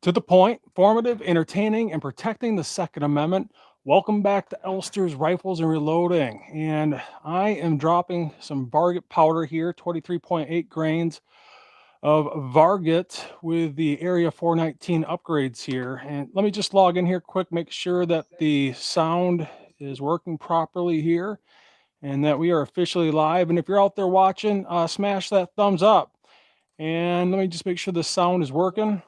To the point, informative, entertaining, and protecting the Second Amendment. Welcome back to Elfster's Rifles and Reloading. And I am dropping some Varget powder here, 23.8 grains of Varget with the AREA419 upgrades here. And let me just log in here quick, make sure that the sound is working properly here and that we are officially live. And if you're out there watching, smash that thumbs up. And let me just make sure the sound is working.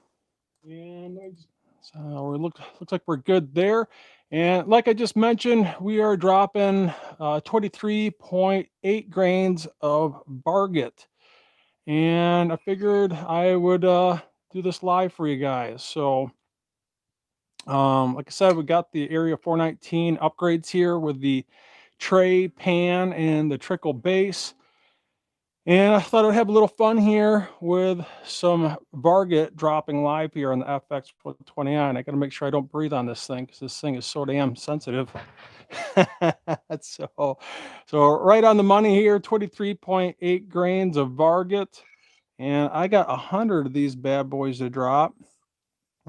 So looks like we're good there. And like I just mentioned, we are dropping 23.8 grains of Varget. And I figured I would do this live for you guys. So like I said, we got the AREA419 upgrades here with the tray, pan, and the trickle base. And I thought I'd have a little fun here with some Varget dropping live here on the FX12Oi. I got to make sure I don't breathe on this thing because this thing is so damn sensitive. so right on the money here, 23.8 grains of Varget. And I got 100 of these bad boys to drop.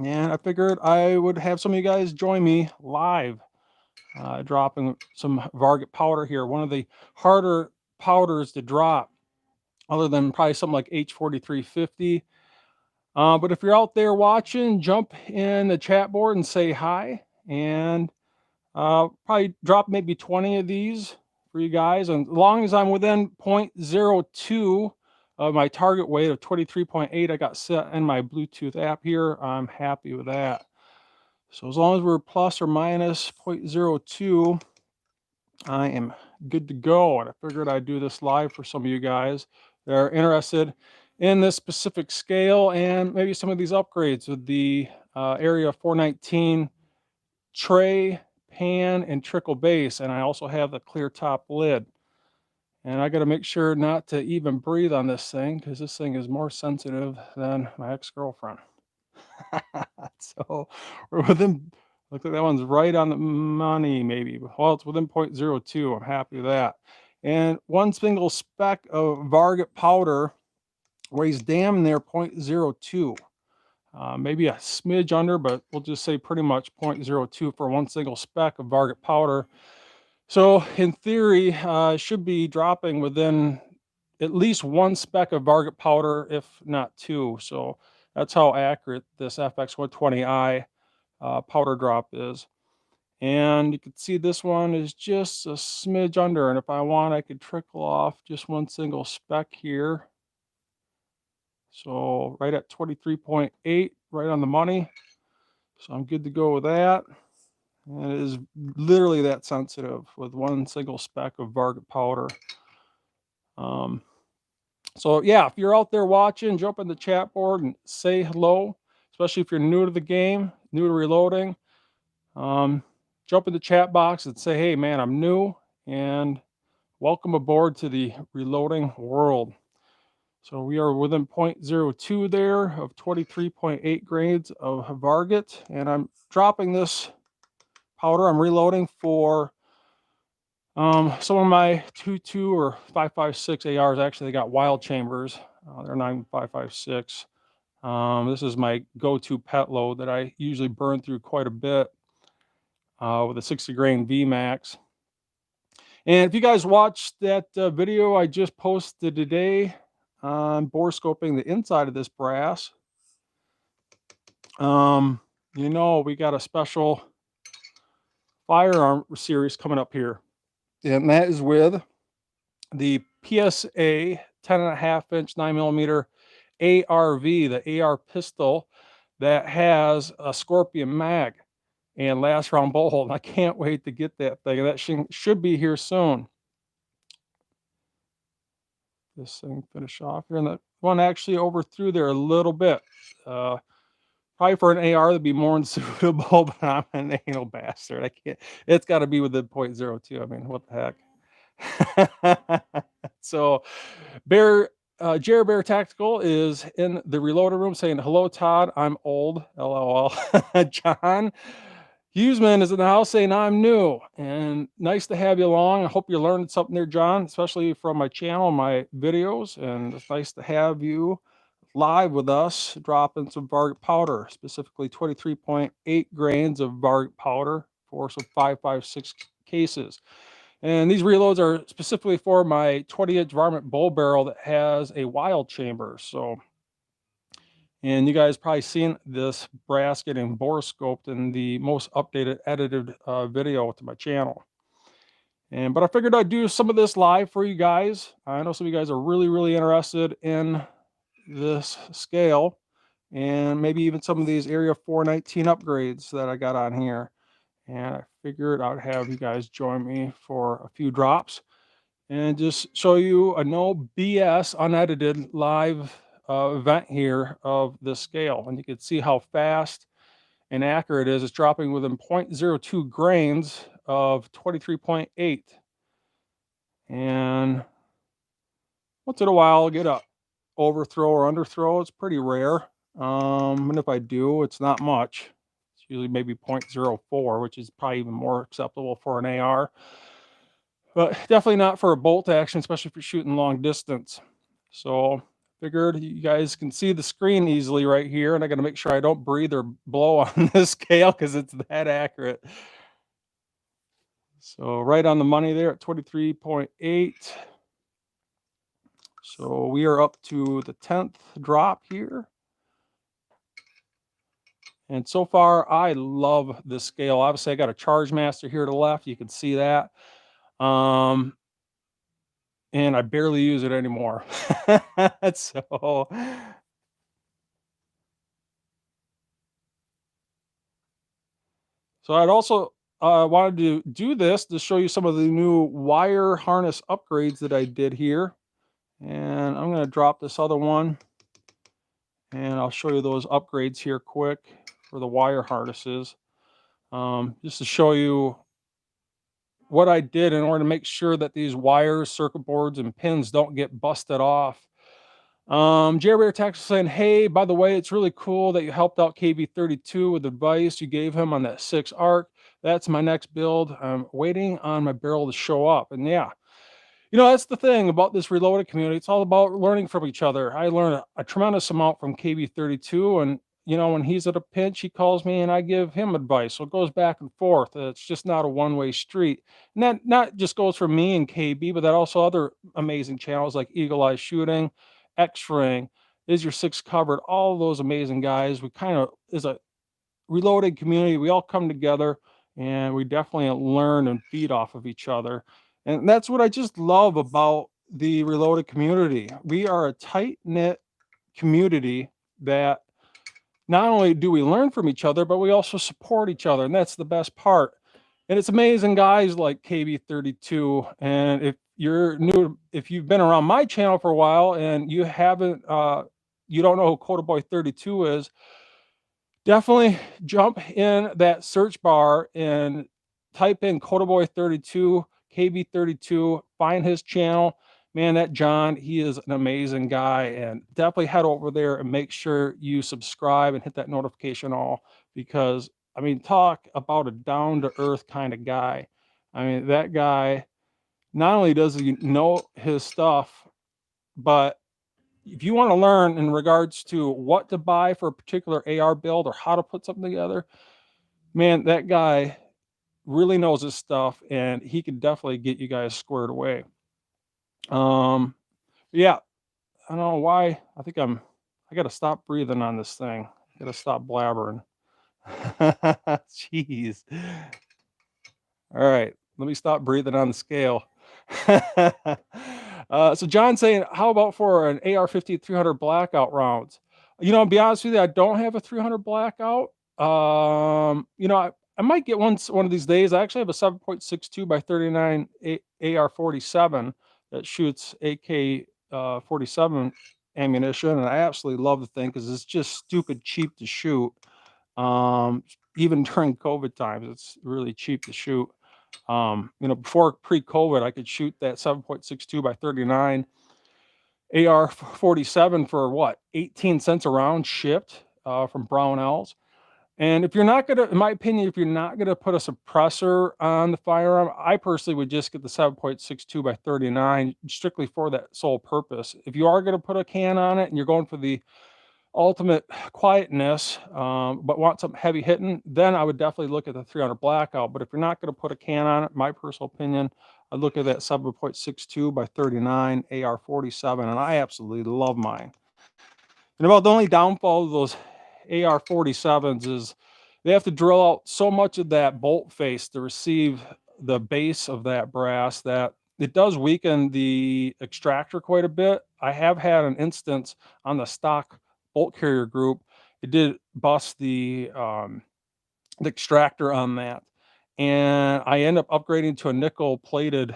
And I figured I would have some of you guys join me live, dropping some Varget powder here. One of the harder powders to drop, other than probably something like H4350. But if you're out there watching, jump in the chat board and say hi. And probably drop maybe 20 of these for you guys. And as long as I'm within 0.02 of my target weight of 23.8, I got set in my Bluetooth app here, I'm happy with that. So as long as we're plus or minus 0.02, I am good to go. And I figured I'd do this live for some of you guys that are interested in this specific scale and maybe some of these upgrades with the AREA419 tray, pan, and trickle base. And I also have the clear top lid. And I got to make sure not to even breathe on this thing because this thing is more sensitive than my ex-girlfriend. So we're within, look like that one's right on the money maybe. Well, it's within 0.02. I'm happy with that. And one single speck of Varget powder weighs damn near 0.02. Maybe a smidge under, but we'll just say pretty much 0.02 for one single speck of Varget powder. So in theory, should be dropping within at least one speck of Varget powder, if not two. So that's how accurate this FX12Oi powder drop is. And you can see this one is just a smidge under. And if I want, I could trickle off just one single speck here. So right at 23.8, right on the money. So I'm good to go with that. And it is literally that sensitive with one single speck of Varget powder. So yeah, if you're out there watching, jump in the chat board and say hello, especially if you're new to the game, new to reloading. Jump in the chat box and say, hey man, I'm new and welcome aboard to the reloading world. So we are within 0.02 there of 23.8 grains of Varget, and I'm dropping this powder. I'm reloading for some of my 2.2 or 5.56 ARs. Actually, they got wild chambers. They're 9.556. This is my go-to pet load that I usually burn through quite a bit with a 60 grain VMAX. And if you guys watched that video I just posted today on bore scoping the inside of this brass, you know, we got a special firearm series coming up here. And that is with the PSA 10.5-inch 9mm ARV, the AR pistol that has a Scorpion mag and last round bullet hole. And I can't wait to get that thing. That should be here soon. This thing finish off here, and that one actually overthrew there a little bit. Probably for an AR that'd be more than suitable, but I'm an anal bastard. I can't. It's got to be within 0.02. I mean, what the heck? So, Jerry Bear Tactical is in the reloader room saying, hello, Todd. I'm old. LOL. John Huseman is in the house saying, I'm new. And nice to have you along. I hope you learned something there, John, especially from my channel, my videos. And it's nice to have you live with us, dropping some Varget powder, specifically 23.8 grains of Varget powder for some 5.56 cases. And these reloads are specifically for my 20-inch varmint bull barrel that has a wild chamber. So, and you guys probably seen this brass getting bore scoped in the most updated edited video to my channel. But I figured I'd do some of this live for you guys. I know some of you guys are really interested in this scale, and maybe even some of these AREA419 upgrades that I got on here. And I figured I'd have you guys join me for a few drops and just show you a no BS unedited live event here of this scale. And you can see how fast and accurate it is. It's dropping within 0.02 grains of 23.8. And once in a while I'll get a overthrow or underthrow. It's pretty rare. And if I do, it's not much. It's usually maybe 0.04, which is probably even more acceptable for an AR. But definitely not for a bolt action, especially if you're shooting long distance. So figured you guys can see the screen easily right here, and I got to make sure I don't breathe or blow on this scale because it's that accurate. So right on the money there at 23.8. So we are up to the 10th drop here. And so far, I love this scale. Obviously, I got a Charge Master here to the left. You can see that. And I barely use it anymore. So I'd also wanted to do this to show you some of the new wire harness upgrades that I did here. And I'm going to drop this other one, and I'll show you those upgrades here quick for the wire harnesses, just to show you what I did in order to make sure that these wires, circuit boards, and pins don't get busted off. Jerry Texas saying, hey, by the way, it's really cool that you helped out KB32 with advice you gave him on that 6 arc. That's my next build. I'm waiting on my barrel to show up. And yeah, you know, that's the thing about this reloaded community. It's all about learning from each other. I learned a tremendous amount from KB32, and you know, when he's at a pinch, he calls me and I give him advice. So it goes back and forth. It's just not a one-way street. And that not just goes for me and KB, but that also other amazing channels like Eagle Eye Shooting, X-Ring, Is Your Six Covered, all those amazing guys. We kind of, as a reloaded community, we all come together and we definitely learn and feed off of each other. And that's what I just love about the reloaded community. We are a tight-knit community that not only do we learn from each other, but we also support each other. And that's the best part. And it's amazing guys like KB32. And if you're new, if you've been around my channel for a while and you haven't, you don't know who COPPA 32 is, definitely jump in that search bar and type in COPPA 32, KB32, find his channel. Man, that John, he is an amazing guy, and definitely head over there and make sure you subscribe and hit that notification all, because I mean, talk about a down-to-earth kind of guy. I mean, that guy, not only does he know his stuff, but if you want to learn in regards to what to buy for a particular AR build or how to put something together, man, that guy really knows his stuff, and he can definitely get you guys squared away. Yeah, I don't know why. I think I got to stop breathing on this thing. I got to stop blabbering. Jeez. All right, let me stop breathing on the scale. So John saying, how about for an AR-15 300 blackout rounds? You know, to be honest with you, I don't have a 300 blackout. You know, I might get one of these days. I actually have a 7.62 by 39 AR-47 that shoots AK-47 ammunition, and I absolutely love the thing because it's just stupid cheap to shoot. Even during COVID times, it's really cheap to shoot. You know, before pre-COVID, I could shoot that 7.62 by 39 AR-47 for what, 18 cents a round shipped from Brownells. And if you're not gonna, in my opinion, if you're not gonna put a suppressor on the firearm, I personally would just get the 7.62 by 39 strictly for that sole purpose. If you are gonna put a can on it and you're going for the ultimate quietness, but want something heavy hitting, then I would definitely look at the 300 blackout. But if you're not going to put a can on it, my personal opinion, I'd look at that 7.62 by 39 AR47, and I absolutely love mine. And about the only downfall of those AR47s is they have to drill out so much of that bolt face to receive the base of that brass that it does weaken the extractor quite a bit. I have had an instance on the stock bolt carrier group. It did bust the extractor on that. And I end up upgrading to a nickel plated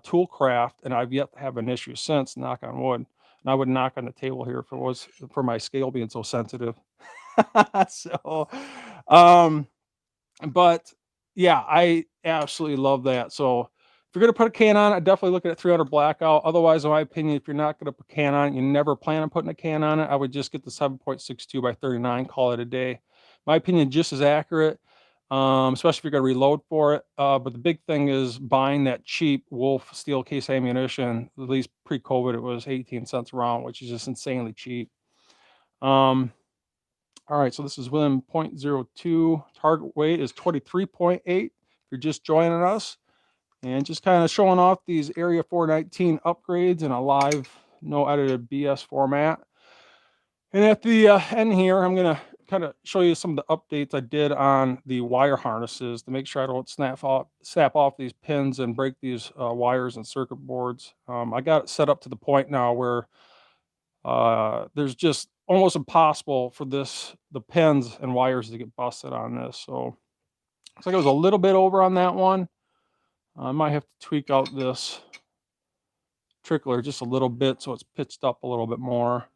tool craft, and I've yet to have an issue since, knock on wood. And I would knock on the table here if it was for my scale being so sensitive. So, um, but yeah, I absolutely love that. So if you're going to put a can on, I definitely look at 300 blackout. Otherwise, in my opinion, if you're not going to put a can on it, you never plan on putting a can on it, I would just get the 7.62 by 39, call it a day. My opinion, just as accurate, especially if you're going to reload for it. But the big thing is buying that cheap Wolf steel case ammunition. At least pre-COVID, it was 18 cents a round, which is just insanely cheap. All right, so this is within 0.02. Target weight is 23.8. If you're just joining us, and just kind of showing off these AREA419 upgrades in a live, no edited BS format. And at the end here, I'm going to kind of show you some of the updates I did on the wire harnesses to make sure I don't snap off these pins and break these wires and circuit boards. I got it set up to the point now where there's just almost impossible for the pins and wires to get busted on this. So looks like it was a little bit over on that one. I might have to tweak out this trickler just a little bit so it's pitched up a little bit more.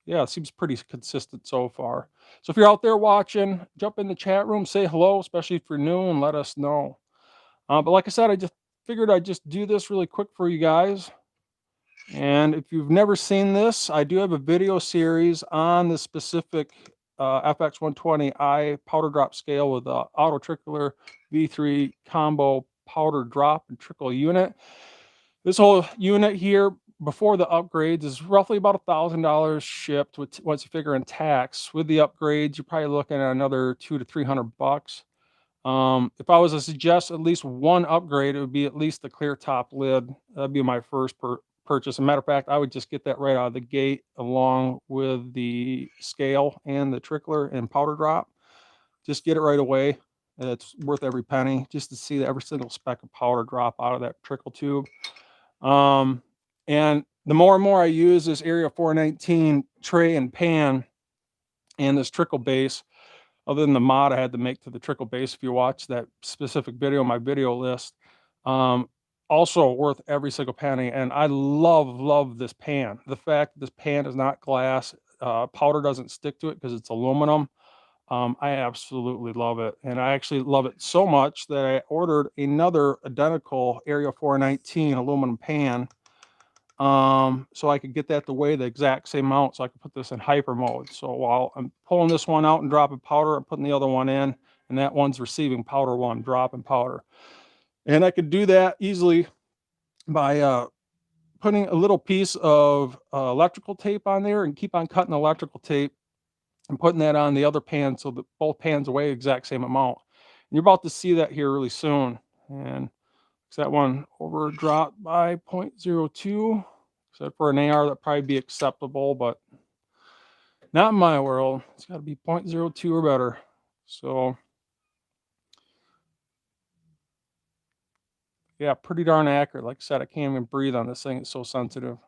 Yeah, it seems pretty consistent so far. So if you're out there watching, jump in the chat room, say hello, especially if you're new, and let us know. But like I said, I just figured I'd just do this really quick for you guys. And if you've never seen this, I do have a video series on the specific FX12Oi powder drop scale with the auto trickler V3 combo powder drop and trickle unit. This whole unit here before the upgrades is roughly about $1,000 shipped once you figure in tax. With the upgrades, you're probably looking at another $200 to $300. If I was to suggest at least one upgrade, it would be at least the clear top lid. That'd be my first purchase. As a matter of fact, I would just get that right out of the gate along with the scale and the trickler and powder drop. Just get it right away. It's worth every penny just to see every single speck of powder drop out of that trickle tube. And the more and more I use this AREA419 tray and pan and this trickle base, other than the mod I had to make to the trickle base, if you watch that specific video on my video list, also worth every single penny. And I love this pan. The fact that this pan is not glass, powder doesn't stick to it because it's aluminum. I absolutely love it. And I actually love it so much that I ordered another identical AREA419 aluminum pan, so I could get that to weigh the exact same amount, so I could put this in hyper mode. So while I'm pulling this one out and dropping powder, I'm putting the other one in, and that one's receiving powder while I'm dropping powder. And I could do that easily by putting a little piece of electrical tape on there and keep on cutting electrical tape and putting that on the other pan so that both pans weigh the exact same amount. And you're about to see that here really soon. And that one over dropped by 0.02. So for an AR, that'd probably be acceptable, but not in my world. It's got to be 0.02 or better. So yeah, pretty darn accurate. Like I said, I can't even breathe on this thing. It's so sensitive.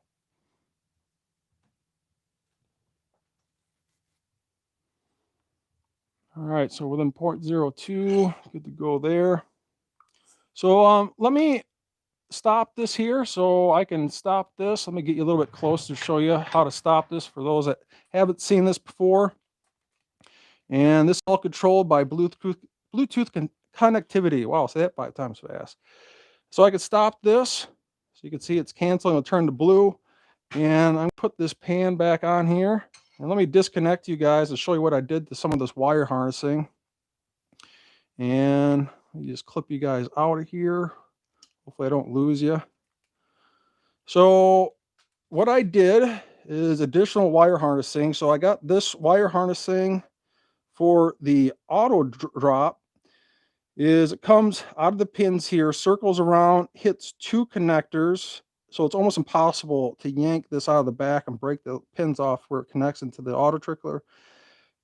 All right, so within 0.02, good to go there. So let me stop this here so I can stop this. Let me get you a little bit closer to show you how to stop this for those that haven't seen this before. And this is all controlled by Bluetooth connectivity. Wow, say that 5 times fast. So I can stop this. So you can see it's canceling. It'll turn to blue. And I'm going to put this pan back on here. And let me disconnect you guys and show you what I did to some of this wire harnessing. And let me just clip you guys out of here. Hopefully I don't lose you. So what I did is additional wire harnessing. So I got this wire harnessing for the auto drop. It comes out of the pins here, circles around, hits 2 connectors. So it's almost impossible to yank this out of the back and break the pins off where it connects into the auto trickler.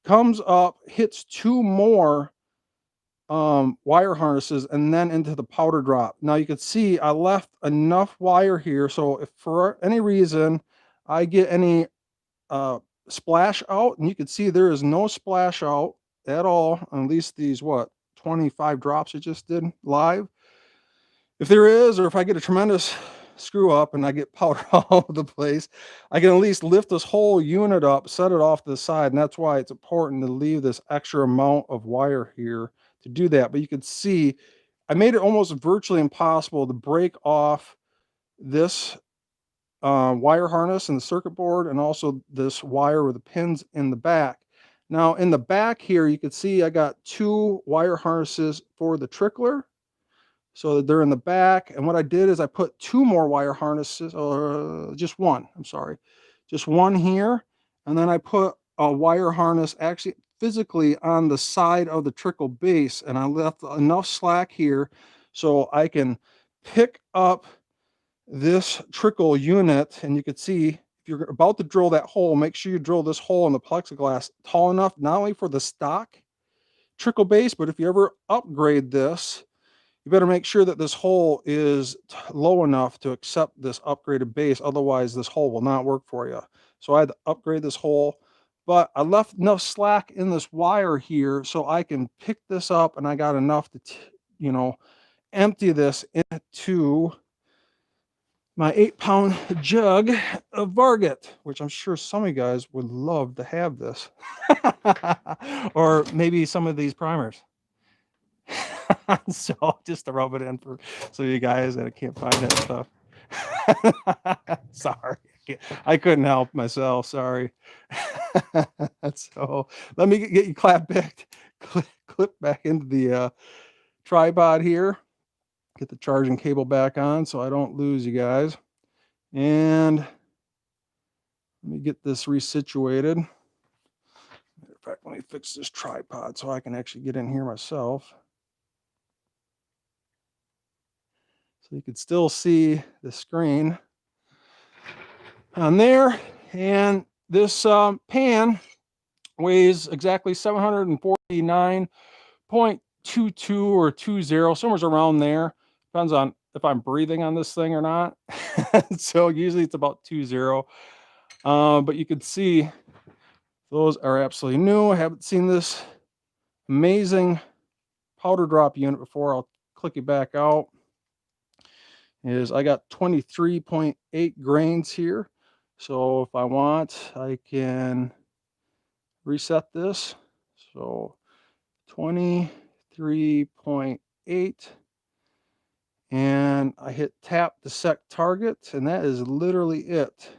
Comes up, hits 2 more wire harnesses, and then into the powder drop. Now you can see I left enough wire here, so if for any reason I get any splash out, and you can see there is no splash out at all on at least these 25 drops I just did live. If there is, or if I get a tremendous screw up and I get powder all over the place, I can at least lift this whole unit up, set it off to the side, and that's why it's important to leave this extra amount of wire here to do that. But you can see I made it almost virtually impossible to break off this wire harness and the circuit board, and also this wire with the pins in the back. Now in the back here, you can see I got 2 wire harnesses for the trickler. So they're in the back. And what I did is I put 2 more wire harnesses, or just one, I'm sorry, just one here. And then I put a wire harness actually physically on the side of the trickle base. And I left enough slack here so I can pick up this trickle unit. And you can see if you're about to drill that hole, make sure you drill this hole in the plexiglass tall enough, not only for the stock trickle base, but if you ever upgrade this, you better make sure that this hole is low enough to accept this upgraded base. Otherwise, this hole will not work for you. So I had to upgrade this hole, but I left enough slack in this wire here so I can pick this up, and I got enough to, empty this into my 8-pound jug of Varget, which I'm sure some of you guys would love to have this. Or maybe some of these primers. So just to rub it in for so you guys that can't find that stuff. Sorry, I couldn't help myself. Sorry. So let me get you clip back into the tripod here. Get the charging cable back on so I don't lose you guys. And let me get this resituated. Matter of fact, let me fix this tripod so I can actually get in here myself. So you can still see the screen on there. And this pan weighs exactly 749.22 or 20, somewhere around there. Depends on if I'm breathing on this thing or not. So usually it's about 20. But you can see those are absolutely new. I haven't seen this amazing powder drop unit before. I'll click it back out. I got 23.8 grains here. So if I want, I can reset this. So 23.8, and I hit tap to set target, and that is literally it.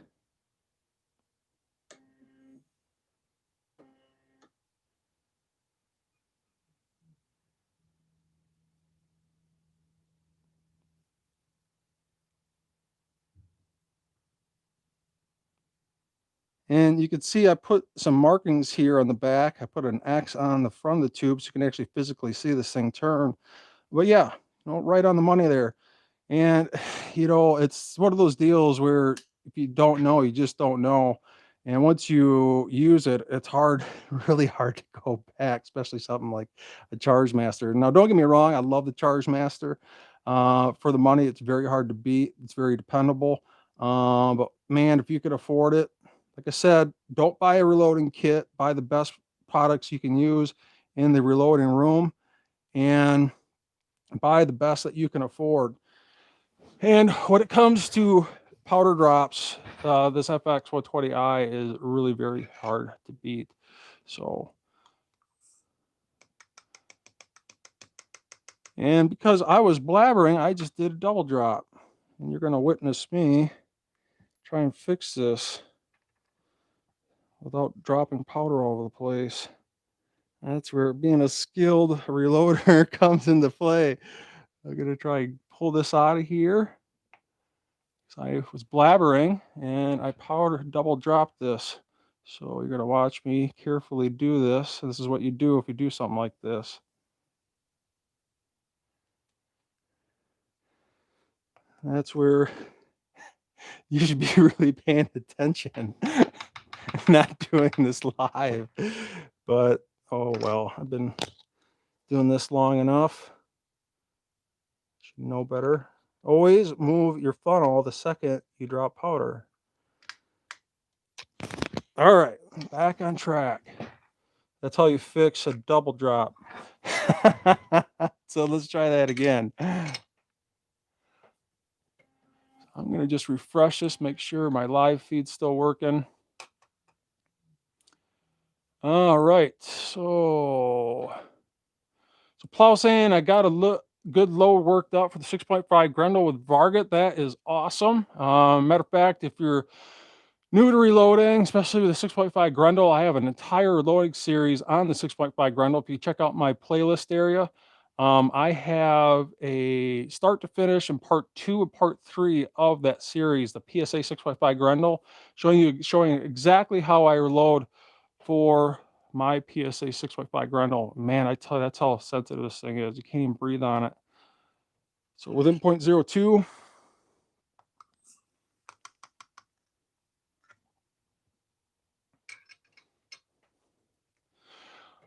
And you can see I put some markings here on the back. I put an X on the front of the tube so you can actually physically see this thing turn. But yeah, right on the money there. And it's one of those deals where if you don't know, you just don't know. And once you use it, it's hard, really hard to go back, especially something like a Charge Master. Now, don't get me wrong, I love the Charge Master. For the money, it's very hard to beat. It's very dependable. But man, if you could afford it, like I said, don't buy a reloading kit. Buy the best products you can use in the reloading room, and buy the best that you can afford. And when it comes to powder drops, this FX12Oi is really very hard to beat. So, and because I was blabbering, I just did a double drop. And you're going to witness me try and fix this without dropping powder all over the place. That's where being a skilled reloader comes into play. I'm going to try and pull this out of here. So I was blabbering and I double dropped this. So you're going to watch me carefully do this. This is what you do if you do something like this. That's where you should be really paying attention, not doing this live. But, oh well, I've been doing this long enough. Should know better. Always move your funnel the second you drop powder. All right, back on track. That's how you fix a double drop. So let's try that again. I'm going to just refresh this, make sure my live feed's still working. All right, so Plow saying I got a good load worked out for the 6.5 Grendel with Varget. That is awesome. Matter of fact, if you're new to reloading, especially with the 6.5 Grendel, I have an entire reloading series on the 6.5 Grendel. If you check out my playlist area, I have a start to finish and part 2 and part 3 of that series, the PSA 6.5 Grendel, showing exactly how I reload for my PSA 6.5 Grendel. Man, I tell you, that's how sensitive this thing is. You can't even breathe on it. So within 0.02,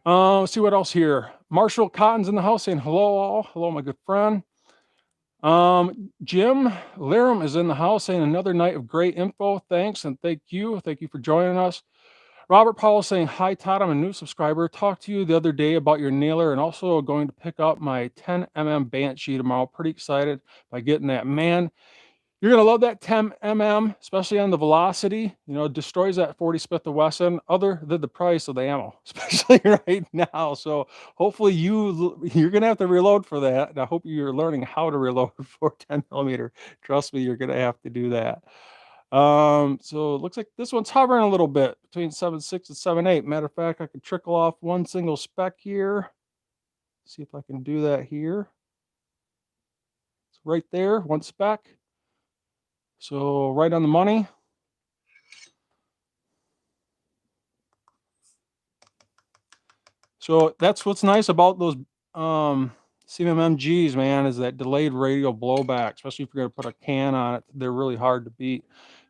let's see what else here. Marshall Cotton's in the house saying hello all. Hello, my good friend. Jim Lirum is in the house saying another night of great info. Thanks and thank you. Thank you for joining us. Robert Powell saying, hi, Todd, I'm a new subscriber. Talked to you the other day about your nailer and also going to pick up my 10mm Banshee tomorrow. Pretty excited by getting that. Man, you're going to love that 10mm, especially on the velocity. You know, destroys that 40 Smith & Wesson, other than the price of the ammo, especially right now. So hopefully you're going to have to reload for that. And I hope you're learning how to reload for 10mm. Trust me, you're going to have to do that. So it looks like this one's hovering a little bit between 7.6 and 7.8. Matter of fact, I can trickle off one single spec here. See if I can do that here. It's right there, one spec. So right on the money. So that's what's nice about those CMMGs, man, is that delayed radial blowback, especially if you're going to put a can on it. They're really hard to beat.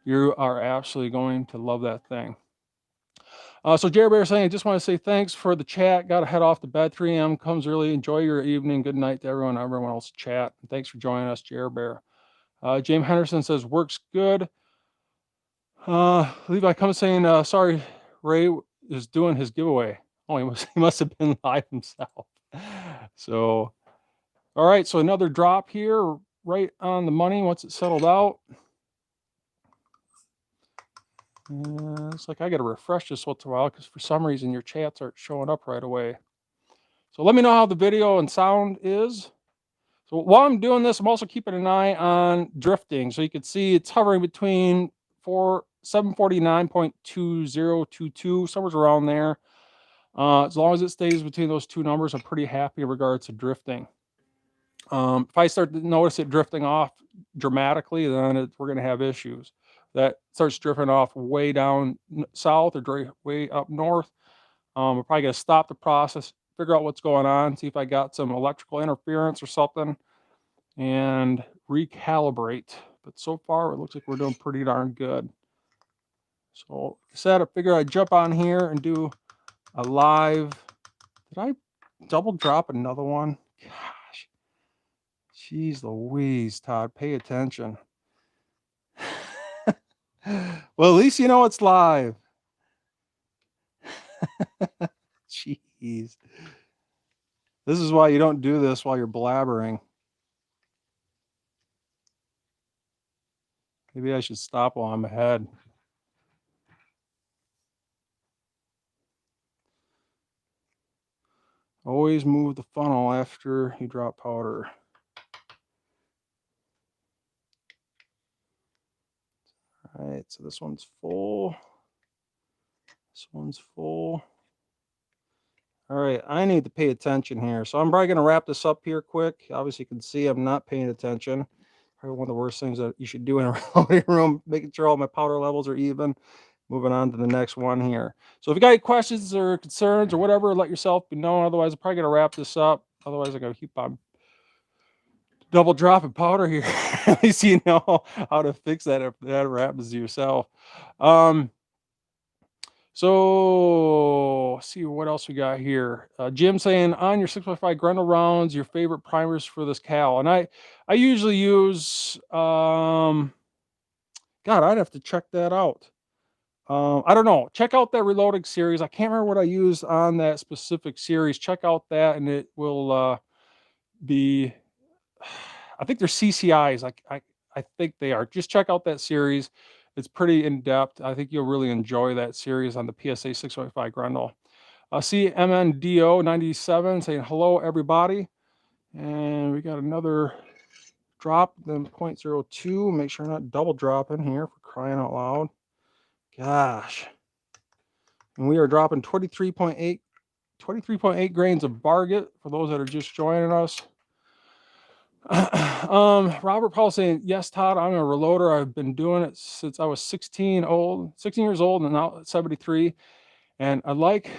You are absolutely going to love that thing. So Jerry Bear saying, I just want to say thanks for the chat. Got to head off to bed. 3 a.m. comes early. Enjoy your evening. Good night to everyone else chat. And thanks for joining us, Jerry Bear. James Henderson says, works good. Levi comes saying, sorry, Ray is doing his giveaway. Oh, he must have been live himself. So, all right. So another drop here, right on the money once it's settled out. Looks like I got to refresh this once in a while because for some reason your chats aren't showing up right away. So let me know how the video and sound is. So while I'm doing this, I'm also keeping an eye on drifting. So you can see it's hovering between 749.2022, somewhere around there. As long as it stays between those two numbers, I'm pretty happy in regards to drifting. If I start to notice it drifting off dramatically, then we're going to have issues. That starts drifting off way down south or way up north. We're probably going to stop the process, figure out what's going on, see if I got some electrical interference or something, and recalibrate. But so far, it looks like we're doing pretty darn good. So, like I said, I figure I'd jump on here and do a live. Did I double drop another one? Gosh. Jeez Louise, Todd, pay attention. Well, at least you know it's live. Jeez. This is why you don't do this while you're blabbering. Maybe I should stop while I'm ahead. Always move the funnel after you drop powder. All right, so this one's full. This one's full. All right, I need to pay attention here. So I'm probably going to wrap this up here quick. Obviously, you can see I'm not paying attention probably one of the worst things that you should do in a reloading room, making sure all my powder levels are even. Moving on to the next one here. So if you got any questions or concerns or whatever, let yourself be known. Otherwise, I'm probably going to wrap this up. Otherwise, I'm going to keep on double dropping powder here. At least you know how to fix that if that ever happens to yourself. So let's see what else we got here. Jim saying, on your 6.5 Grendel rounds, your favorite primers for this cal. And I usually use, God, I'd have to check that out. I don't know. Check out that reloading series. I can't remember what I used on that specific series. Check out that and it will be, I think they're CCIs. I think they are. Just check out that series. It's pretty in-depth. I think you'll really enjoy that series on the PSA 6.5 Grendel. CMNDO97 saying, hello, everybody. And we got another drop, then 0.02. Make sure I'm not double dropping here, for crying out loud. Gosh. And we are dropping 23.8 grains of VARGET for those that are just joining us. Robert Paul saying, yes, Todd, I'm a reloader. I've been doing it since I was 16 years old, and now 73. And I like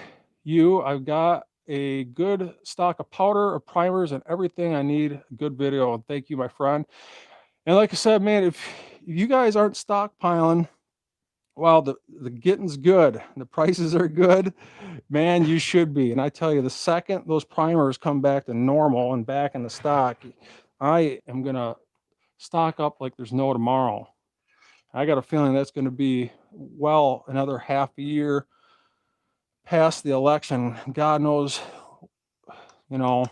you. I've got a good stock of powder, of primers, and everything I need. A good video. And thank you, my friend. And like I said, man, if you guys aren't stockpiling, well, the getting's good. The prices are good, man, you should be. And I tell you, the second those primers come back to normal and back in the stock, I am going to stock up like there's no tomorrow. I got a feeling that's going to be, well, another half a year past the election. God knows, you know,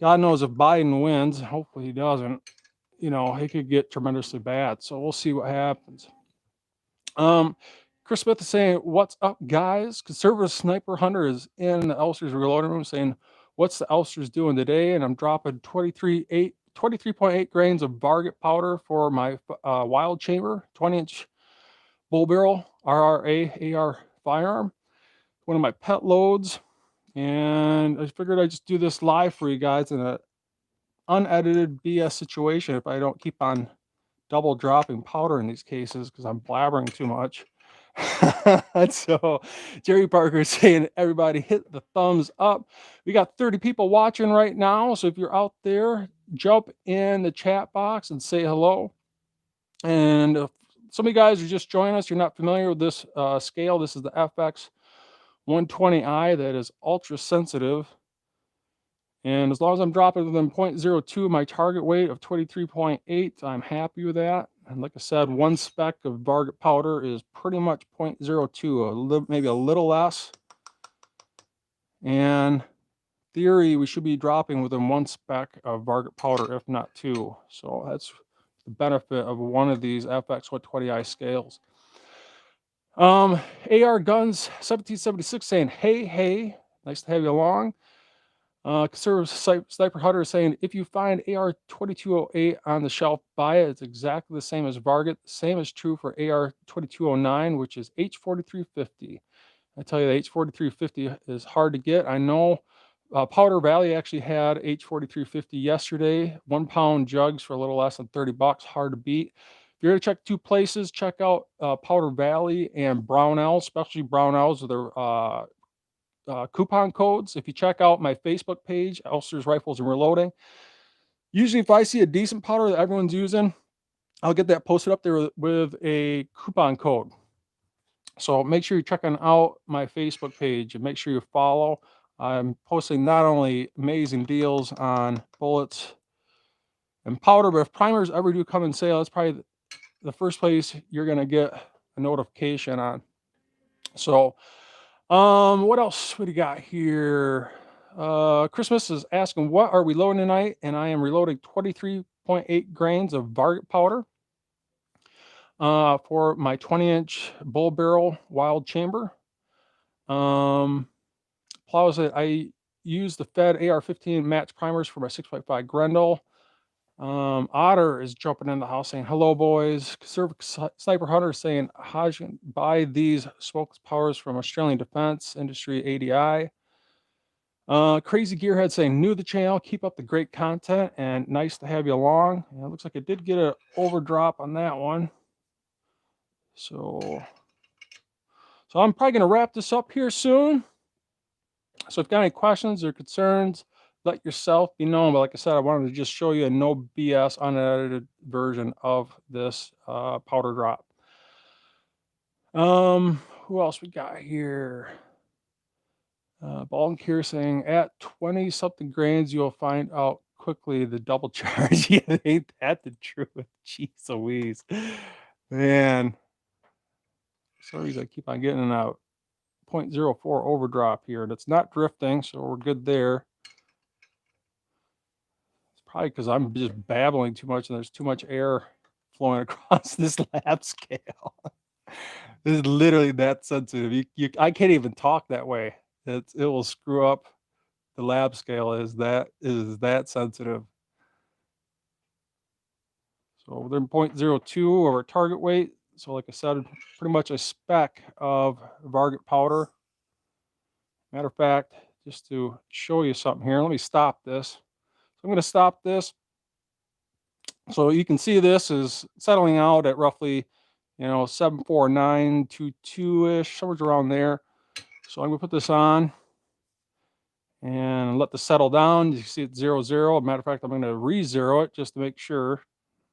God knows if Biden wins, hopefully he doesn't, you know, he could get tremendously bad. So we'll see what happens. Chris Smith is saying, what's up, guys? Conservative Sniper Hunter is in the Elfster's reloading room saying, what's the Elfster's doing today? And I'm dropping 23.8 grains of VARGET powder for my wild chamber, 20-inch bull barrel RRA AR firearm, one of my pet loads. And I figured I'd just do this live for you guys in an unedited BS situation if I don't keep on double dropping powder in these cases because I'm blabbering too much. So Jerry Parker is saying, everybody hit the thumbs up. We got 30 people watching right now. So if you're out there, jump in the chat box and say hello. And if some of you guys are just joining us, you're not familiar with this scale. This is the FX12Oi that is ultra sensitive. And as long as I'm dropping within 0.02, my target weight of 23.8, I'm happy with that. And like I said, one speck of VARGET powder is pretty much 0.02, maybe a little less. And theory, we should be dropping within one speck of VARGET powder, if not two. So that's the benefit of one of these FX12Oi scales. AR Guns 1776 saying, hey, nice to have you along. Conservative Sniper Hunter is saying, if you find AR2208 on the shelf, buy it. It's exactly the same as VARGET. The same is true for AR2209, which is H4350. I tell you, the H4350 is hard to get. I know Powder Valley actually had H4350 yesterday. 1 pound jugs for a little less than 30 bucks. Hard to beat. If you're going to check two places, check out Powder Valley and Brownell, especially Brownell's with their coupon codes. If you check out my Facebook page, Elfster's Rifles and Reloading, usually if I see a decent powder that everyone's using, I'll get that posted up there with a coupon code. So make sure you're checking out my Facebook page and make sure you follow. I'm posting not only amazing deals on bullets and powder, but if primers ever do come in sale, that's probably the first place you're going to get a notification on. So what else? What do you got here? Christmas is asking, what are we loading tonight? And I am reloading 23.8 grains of VARGET powder for my 20-inch bull barrel wild chamber. Plows it. I use the Fed AR-15 match primers for my 6.5 Grendel. Otter is jumping in the house saying, hello, boys. Conservative Sniper Hunter saying, how you can buy these smokeless powders from Australian Defense Industry ADI. Crazy Gearhead saying, new to the channel, keep up the great content, and nice to have you along. And it looks like it did get an overdrop on that one. So I'm probably going to wrap this up here soon. So if you've got any questions or concerns, let yourself be known. But like I said, I wanted to just show you a no BS unedited version of this powder drop. Who else we got here? Baldwin Kier saying, at 20 something grains, you'll find out quickly the double charge. Yeah, ain't that the truth? Jeez Louise. Man. For some reason I keep on getting a 0.04 overdrop here, and it's not drifting, so we're good there. It's probably because I'm just babbling too much and there's too much air flowing across this lab scale. This is literally that sensitive. I can't even talk that way. It will screw up the lab scale. Is that sensitive. So within 0.02 of our target weight. So like I said, pretty much a speck of Varget powder. Matter of fact, just to show you something here, let me stop this. So I'm going to stop this. So you can see this is settling out at roughly, 74922-ish, somewhere around there. So I'm going to put this on and let this settle down. You can see it's 0, 0. Matter of fact, I'm going to re-zero it just to make sure.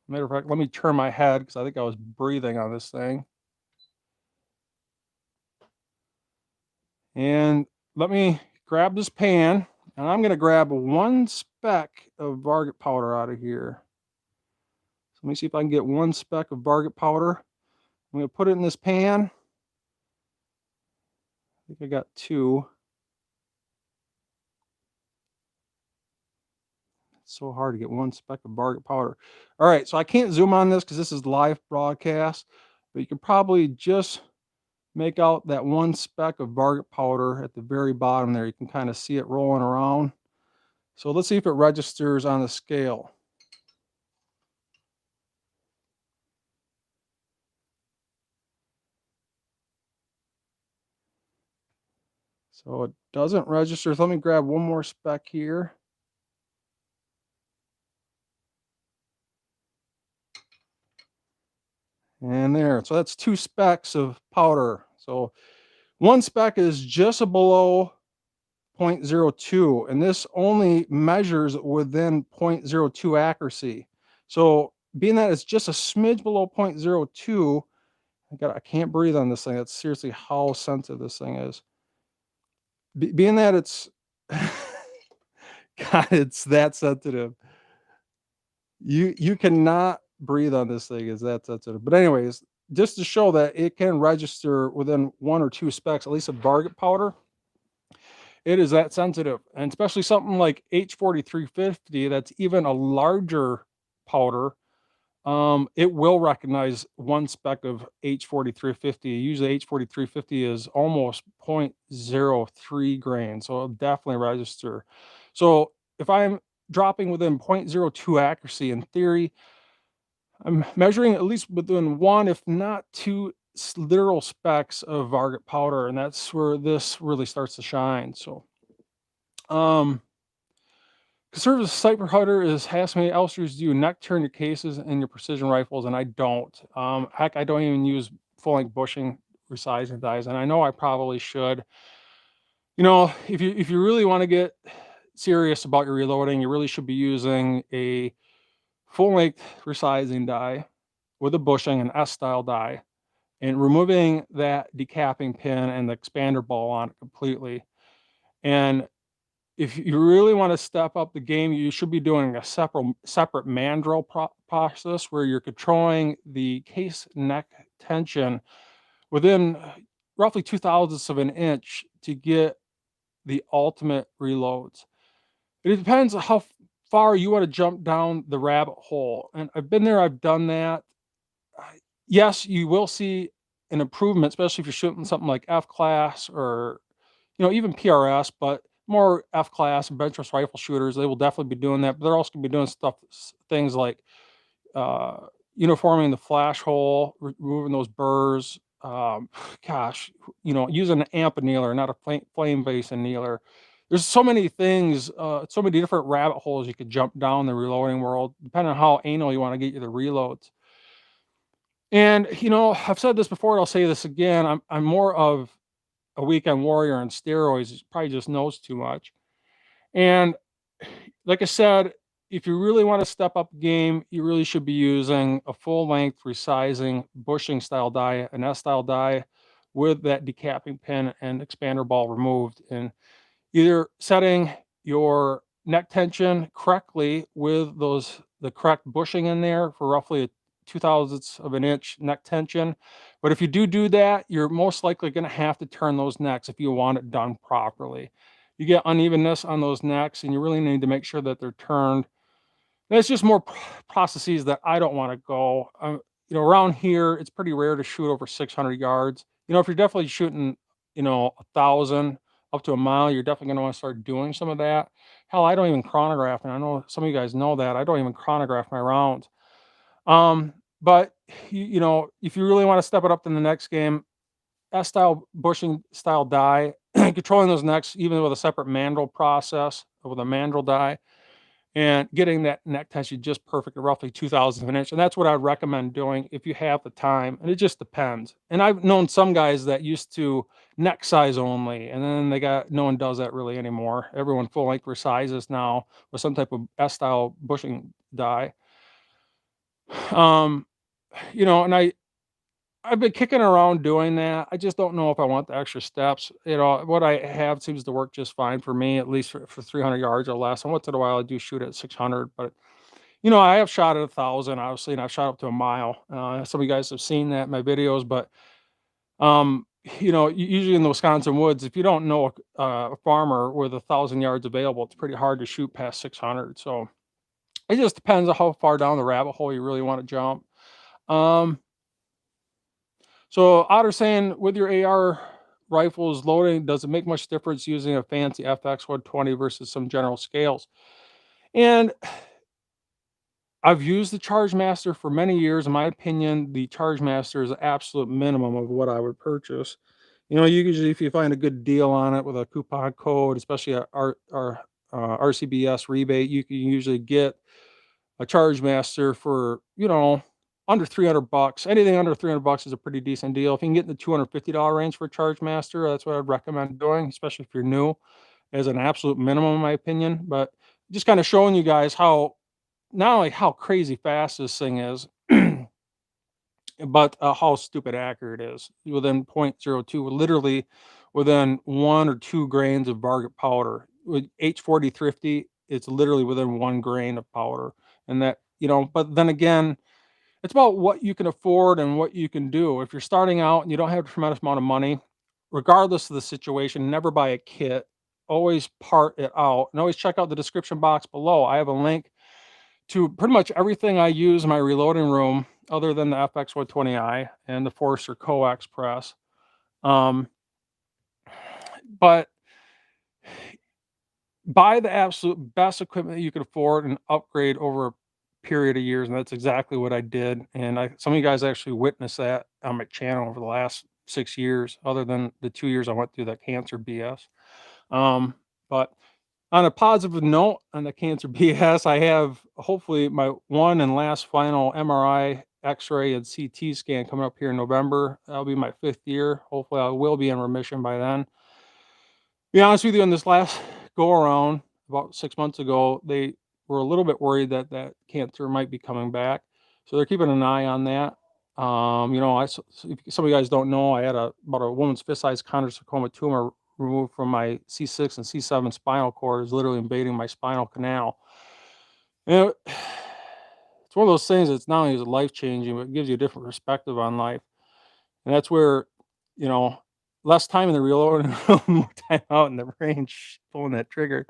Matter of fact, let me turn my head because I think I was breathing on this thing. And let me grab this pan, and I'm going to grab one speck of Varget powder out of here. So let me see if I can get one speck of Varget powder. I'm going to put it in this pan. I think I got 2. It's so hard to get one speck of Varget powder. All right, so I can't zoom on this because this is live broadcast, but you can probably just make out that one speck of Varget powder at the very bottom there. You can kind of see it rolling around. So let's see if it registers on the scale. So it doesn't register. So let me grab one more speck here. And there. So that's 2 specks of powder. So one speck is just below 0.02, and this only measures within 0.02 accuracy. So being that it's just a smidge below 0.02, I can't breathe on this thing. That's seriously how sensitive this thing is. Being that it's God, it's that sensitive. You cannot breathe on this thing. Is that sensitive? But anyways, just to show that it can register within 1 or 2 specks, at least of Varget powder. It is that sensitive, and especially something like H4350 that's even a larger powder. It will recognize one speck of H4350. Usually H4350 is almost 0.03 grains, so it'll definitely register. So if I'm dropping within 0.02 accuracy, in theory, I'm measuring at least within 1, if not 2 literal specks of Varget powder, and that's where this really starts to shine. So conservative sniper hunter is asking me, Elfsters, do you neck turn your cases in your precision rifles? And I don't. Heck, I don't even use full-length bushing resizing dies, and I know I probably should. If you really want to get serious about your reloading, you really should be using a full-length resizing die with a bushing, an S-style die, and removing that decapping pin and the expander ball on it completely. And if you really want to step up the game, you should be doing a separate mandrel process where you're controlling the case neck tension within roughly 0.02 of an inch to get the ultimate reloads. It depends on how far you want to jump down the rabbit hole. And I've been there, I've done that. Yes, you will see an improvement, especially if you're shooting something like F class or, even PRS, but more F class and benchless rifle shooters, they will definitely be doing that. But they're also going to be doing things like uniforming the flash hole, removing those burrs. Gosh, using an amp annealer, not a flame base annealer. there's so many things, so many different rabbit holes you could jump down the reloading world, depending on how anal you want to get your reloads. And I've said this before, I'll say this again. I'm more of a weekend warrior on steroids. It probably just knows too much. And like I said, if you really want to step up the game, you really should be using a full length resizing bushing style die, an S style die with that decapping pin and expander ball removed, and either setting your neck tension correctly with the correct bushing in there for roughly a 2/1000th of an inch neck tension. But if you do that, you're most likely going to have to turn those necks if you want it done properly. You get unevenness on those necks, and you really need to make sure that they're turned. That's just more processes that I don't want to go. Around here, it's pretty rare to shoot over 600 yards. If you're definitely shooting, 1,000 up to a mile, you're definitely going to want to start doing some of that. Hell, I don't even chronograph, and I know some of you guys know that. I don't even chronograph my rounds. But if you really want to step it up in the next game, S-style bushing style die, controlling those necks, even with a separate mandrel process, with a mandrel die, and getting that neck tension just perfect, roughly 2/1000th of an inch. And that's what I'd recommend doing if you have the time. And it just depends. And I've known some guys that used to neck size only, and then no one does that really anymore. Everyone full length resizes now with some type of S-style bushing die. And I've been kicking around doing that. I just don't know if I want the extra steps. What I have seems to work just fine for me, at least for 300 yards or less. And once in a while, I do shoot at 600. But, I have shot at 1,000, obviously, and I've shot up to a mile. Some of you guys have seen that in my videos. But, usually in the Wisconsin woods, if you don't know a farmer with 1,000 yards available, it's pretty hard to shoot past 600. So it just depends on how far down the rabbit hole you really want to jump. So Otter's saying, with your AR rifles loading, does it make much difference using a fancy FX120 versus some general scales? And I've used the Charge Master for many years. In my opinion, the Charge Master is the absolute minimum of what I would purchase. Usually if you find a good deal on it with a coupon code, especially our RCBS rebate, you can usually get a Charge Master for, under $300. Anything under $300 is a pretty decent deal. If you can get in the $250 range for a Charge Master, that's what I'd recommend doing, especially if you're new, as an absolute minimum, in my opinion. But just kind of showing you guys how, not only how crazy fast this thing is, but how stupid accurate it is. Within 0.02, literally within 1 or 2 grains of Varget powder. With H40 Thrifty, it's literally within 1 grain of powder. And that, but then again, it's about what you can afford and what you can do. If you're starting out and you don't have a tremendous amount of money, regardless of the situation, never buy a kit. Always part it out, and always check out the description box below. I have a link to pretty much everything I use in my reloading room, other than the FX120i and the Forster Coax press. But buy the absolute best equipment that you can afford and upgrade over a period of years, and that's exactly what I did. And some of you guys actually witnessed that on my channel over the last 6 years, other than the 2 years I went through that cancer BS. But on a positive note, on the cancer BS, I have hopefully my one and last final MRI, X-ray, and CT scan coming up here in November. That'll be my 5th year. Hopefully I will be in remission by then. Be honest with you, in this last go around about 6 months ago, they were a little bit worried that that cancer might be coming back, so they're keeping an eye on that. If some of you guys don't know, I had about a woman's fist-sized chondrosarcoma tumor removed from my C6 and C7 spinal cord. Is literally invading my spinal canal. And it's one of those things that's not only is it life-changing, but it gives you a different perspective on life. And that's where, less time in the reloading room, more time out in the range pulling that trigger.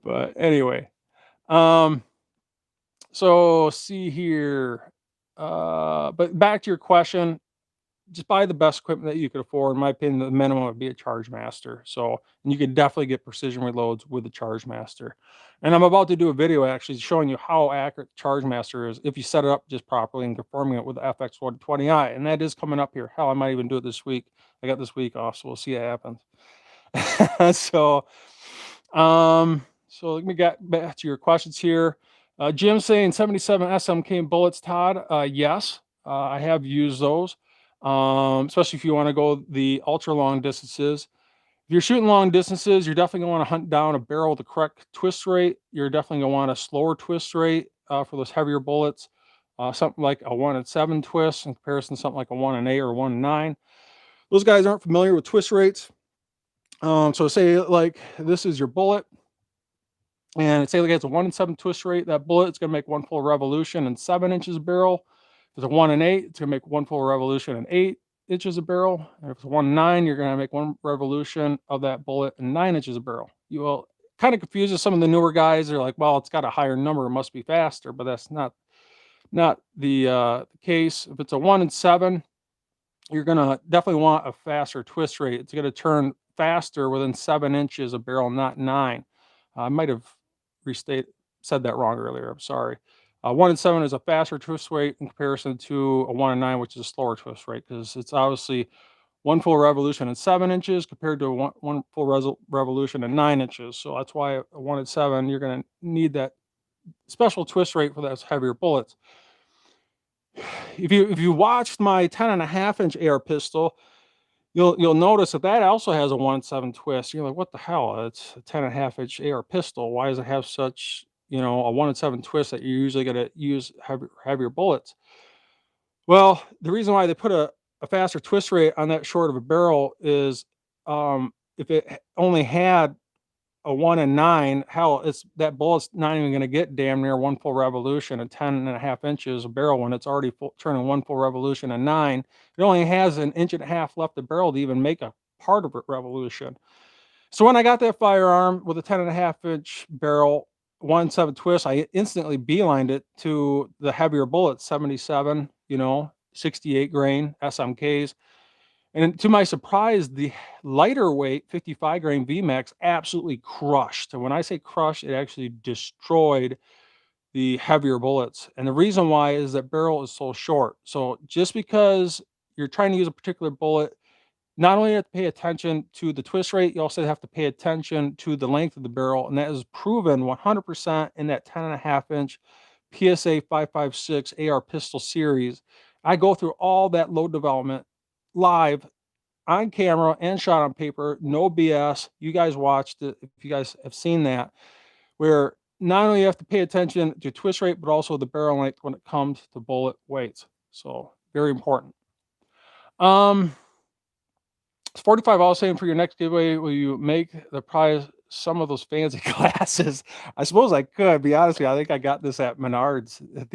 But anyway, so see here. But back to your question, just buy the best equipment that you could afford. In my opinion, the minimum would be a Charge Master. So, and you could definitely get precision reloads with the Charge Master. And I'm about to do a video actually showing you how accurate the Charge Master is if you set it up just properly and conforming it with the FX120i. And that is coming up here. Hell, I might even do it this week. I got this week off, so we'll see what happens. So, So let me get back to your questions here. Jim saying 77 SMK bullets, Todd. Yes, I have used those, especially if you want to go the ultra long distances. If you're shooting long distances, you're definitely going to want to hunt down a barrel with the correct twist rate. You're definitely going to want a slower twist rate for those heavier bullets. Something like a 1-7 twist in comparison to something like a 1-8 or 1-9. Those guys aren't familiar with twist rates. So say like this is your bullet, and say like it's a 1-7 twist rate. That bullet is going to make one full revolution in 7 inches of barrel. If it's a 1-8, it's going to make one full revolution in 8 inches of barrel. And if it's 1-9, you're going to make one revolution of that bullet in 9 inches of barrel. You will kind of confuses some of the newer guys. They're like, well, it's got a higher number, it must be faster, but that's not the case. If it's a 1-7, you're going to definitely want a faster twist rate. It's going to turn faster within 7 inches of barrel, not 9. I might have said that wrong earlier. I'm sorry. 1-7 is a faster twist rate in comparison to a 1-9, which is a slower twist rate, because it's obviously one full revolution in 7 inches compared to one full revolution in 9 inches. So that's why a 1-7, you're going to need that special twist rate for those heavier bullets. If you watched my 10.5-inch AR pistol, you'll notice that also has a 1-7 twist. You're like, what the hell? It's a 10.5-inch AR pistol. Why does it have such, a 1-7 twist that you're usually going to use heavier bullets? Well, the reason why they put a faster twist rate on that short of a barrel is if it only had a 1-9, hell, that bullet's not even going to get damn near one full revolution at 10.5 inches of barrel when it's already turning one full revolution at 9. It only has 1.5 inches left of barrel to even make a part of a revolution. So when I got that firearm with a 10.5-inch barrel, 1-7 twist, I instantly beelined it to the heavier bullets, 77, 68 grain SMKs. And to my surprise, the lighter weight 55 grain VMAX absolutely crushed. And when I say crushed, it actually destroyed the heavier bullets. And the reason why is that barrel is so short. So just because you're trying to use a particular bullet, not only have to pay attention to the twist rate, you also have to pay attention to the length of the barrel. And that is proven 100% in that 10.5-inch PSA 556 AR pistol series. I go through all that load development live on camera and shot on paper, no BS. You guys watched it, if you guys have seen that, where not only you have to pay attention to twist rate, but also the barrel length when it comes to bullet weights. So very important. 45, I was saying, for your next giveaway, will you make the prize some of those fancy glasses? I suppose I could. Be honest with you, I think I got this at Menards. Got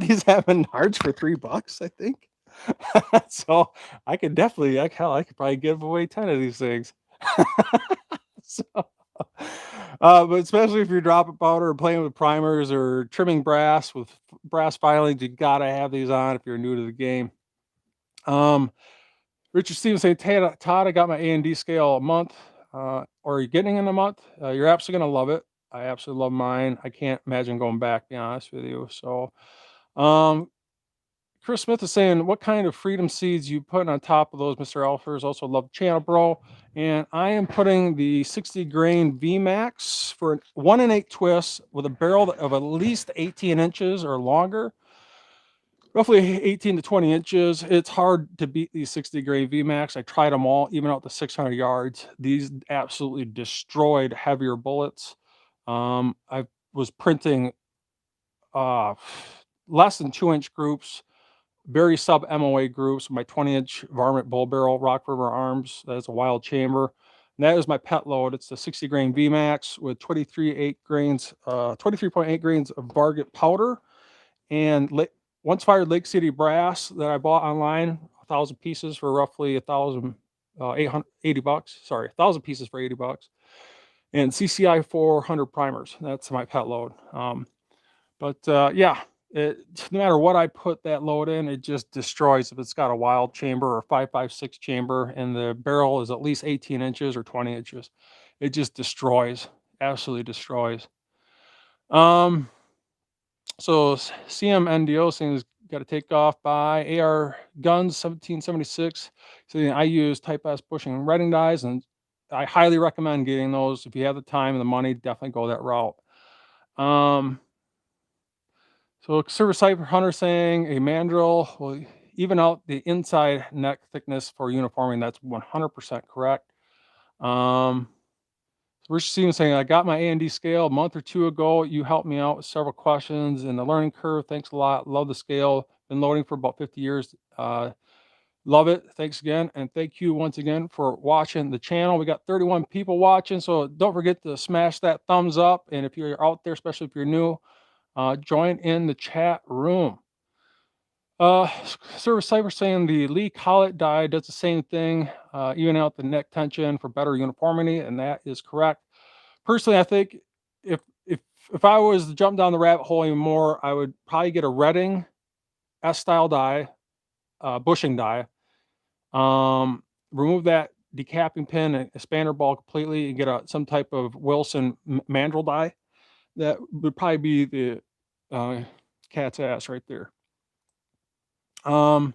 these at Menards for $3, I think. So I could definitely, I could probably give away 10 of these things. So, but especially if you're dropping powder or playing with primers or trimming brass with brass filings, you gotta have these on if you're new to the game. Richard Stevens saying, Todd, I got my A&D scale a month, or are you getting in a month? You're absolutely gonna love it. I absolutely love mine. I can't imagine going back, to be honest with you. So, Chris Smith is saying, what kind of freedom seeds you put on top of those, Mr. Elfers? Also love channel, bro. And I am putting the 60 grain VMAX for 1-8 twists with a barrel of at least 18 inches or longer. Roughly 18 to 20 inches. It's hard to beat these 60 grain VMAX. I tried them all, even out to 600 yards. These absolutely destroyed heavier bullets. I was printing less than 2-inch groups, very sub MOA groups. My 20-inch varmint bull barrel, Rock River Arms. That's a wild chamber. And that is my pet load. It's the 60 grain VMAX with 23.8 grains of VARGET powder, and once fired Lake City brass that I bought online, 1,000 pieces for roughly $1,080. Sorry, 1,000 pieces for $80, and CCI 400 primers. That's my pet load. Yeah, no matter what I put that load in, it just destroys. If it's got a wild chamber or 5.56 chamber and the barrel is at least 18 inches or 20 inches, it just destroys, absolutely destroys. So CMNDO saying got to take off by AR Guns 1776. So I use Type S bushing and writing dies, and I highly recommend getting those. If you have the time and the money, definitely go that route. So Service Cyber Hunter saying a mandrel will even out the inside neck thickness for uniforming. That's 100% correct. Rich Stevens saying, I got my A&D scale a month or two ago. You helped me out with several questions in the learning curve. Thanks a lot. Love the scale. Been loading for about 50 years. Love it. Thanks again. And thank you once again for watching the channel. We got 31 people watching, so don't forget to smash that thumbs up. And if you're out there, especially if you're new, join in the chat room. Service Cyber saying the Lee Collet die does the same thing, even out the neck tension for better uniformity, and that is correct. Personally, I think if I was to jump down the rabbit hole even more, I would probably get a Redding S-style die, bushing die. Remove that decapping pin and expander ball completely and get some type of Wilson mandrel die. That would probably be the cat's ass right there. Paul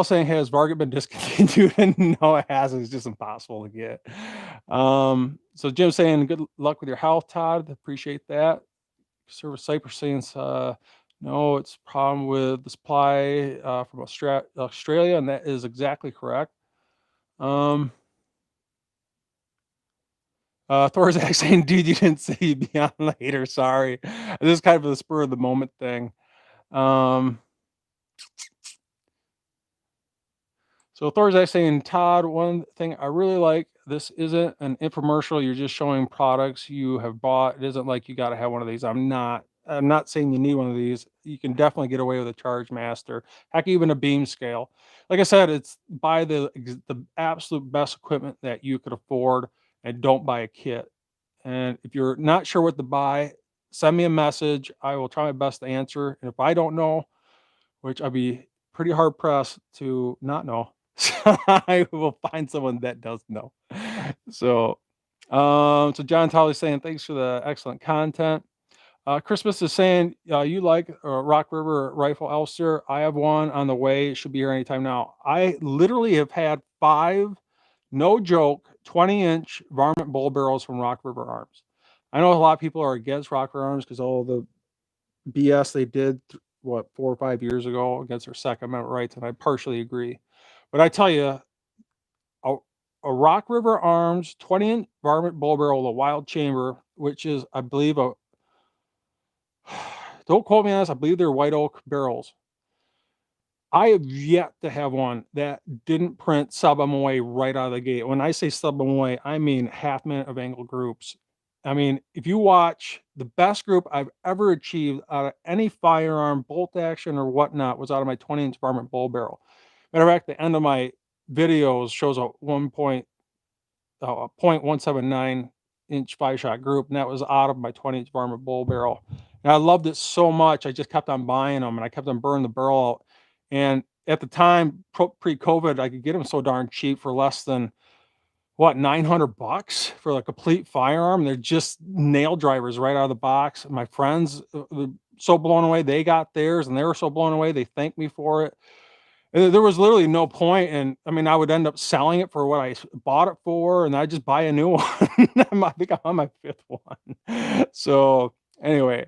saying, has VARGET been discontinued? And no, it hasn't. It's just impossible to get. So Jim saying, good luck with your health, Todd. Appreciate that. Service Cypress saying, no, it's a problem with the supply from Australia, and that is exactly correct. Thorzak saying, dude, you didn't say you'd be on later. Sorry. This is kind of a spur of the moment thing. So Thorzak saying, Todd, one thing I really like, this isn't an infomercial. You're just showing products you have bought. It isn't like you got to have one of these. I'm not saying you need one of these. You can definitely get away with a Charge Master, heck, even a beam scale. Like I said, it's buy the absolute best equipment that you could afford and don't buy a kit. And if you're not sure what to buy, send me a message. I will try my best to answer. And if I don't know, which I'd be pretty hard pressed to not know, I will find someone that does know. So, so John Tolley saying, thanks for the excellent content. Christmas is saying, you like Rock River rifle Elfster. I have one on the way. It should be here anytime now. I literally have had 5, no joke, 20-inch varmint bull barrels from Rock River Arms. I know a lot of people are against Rock River Arms because all the BS they did, 4 or 5 years ago against their Second Amendment rights, and I partially agree. But I tell you, a Rock River Arms 20-inch varmint bull barrel with a wild chamber, which is, I believe, don't quote me on this, I believe they're white oak barrels. I have yet to have one that didn't print sub-MOA right out of the gate. When I say sub-MOA, I mean half minute of angle groups. I mean, if you watch, the best group I've ever achieved out of any firearm, bolt action or whatnot, was out of my 20-inch varmint bull barrel. Matter of fact, the end of my videos shows a 0.179 inch 5-shot group, and that was out of my 20-inch varmint bull barrel. And I loved it so much, I just kept on buying them, and I kept on burning the barrel out. And at the time, pre-COVID, I could get them so darn cheap for less than, what, $900 for a complete firearm. They're just nail drivers right out of the box. My friends were so blown away, they got theirs, and they were so blown away, they thanked me for it. There was literally no point, and I mean, I would end up selling it for what I bought it for, and I just buy a new one. I think I'm on my 5th one. So anyway,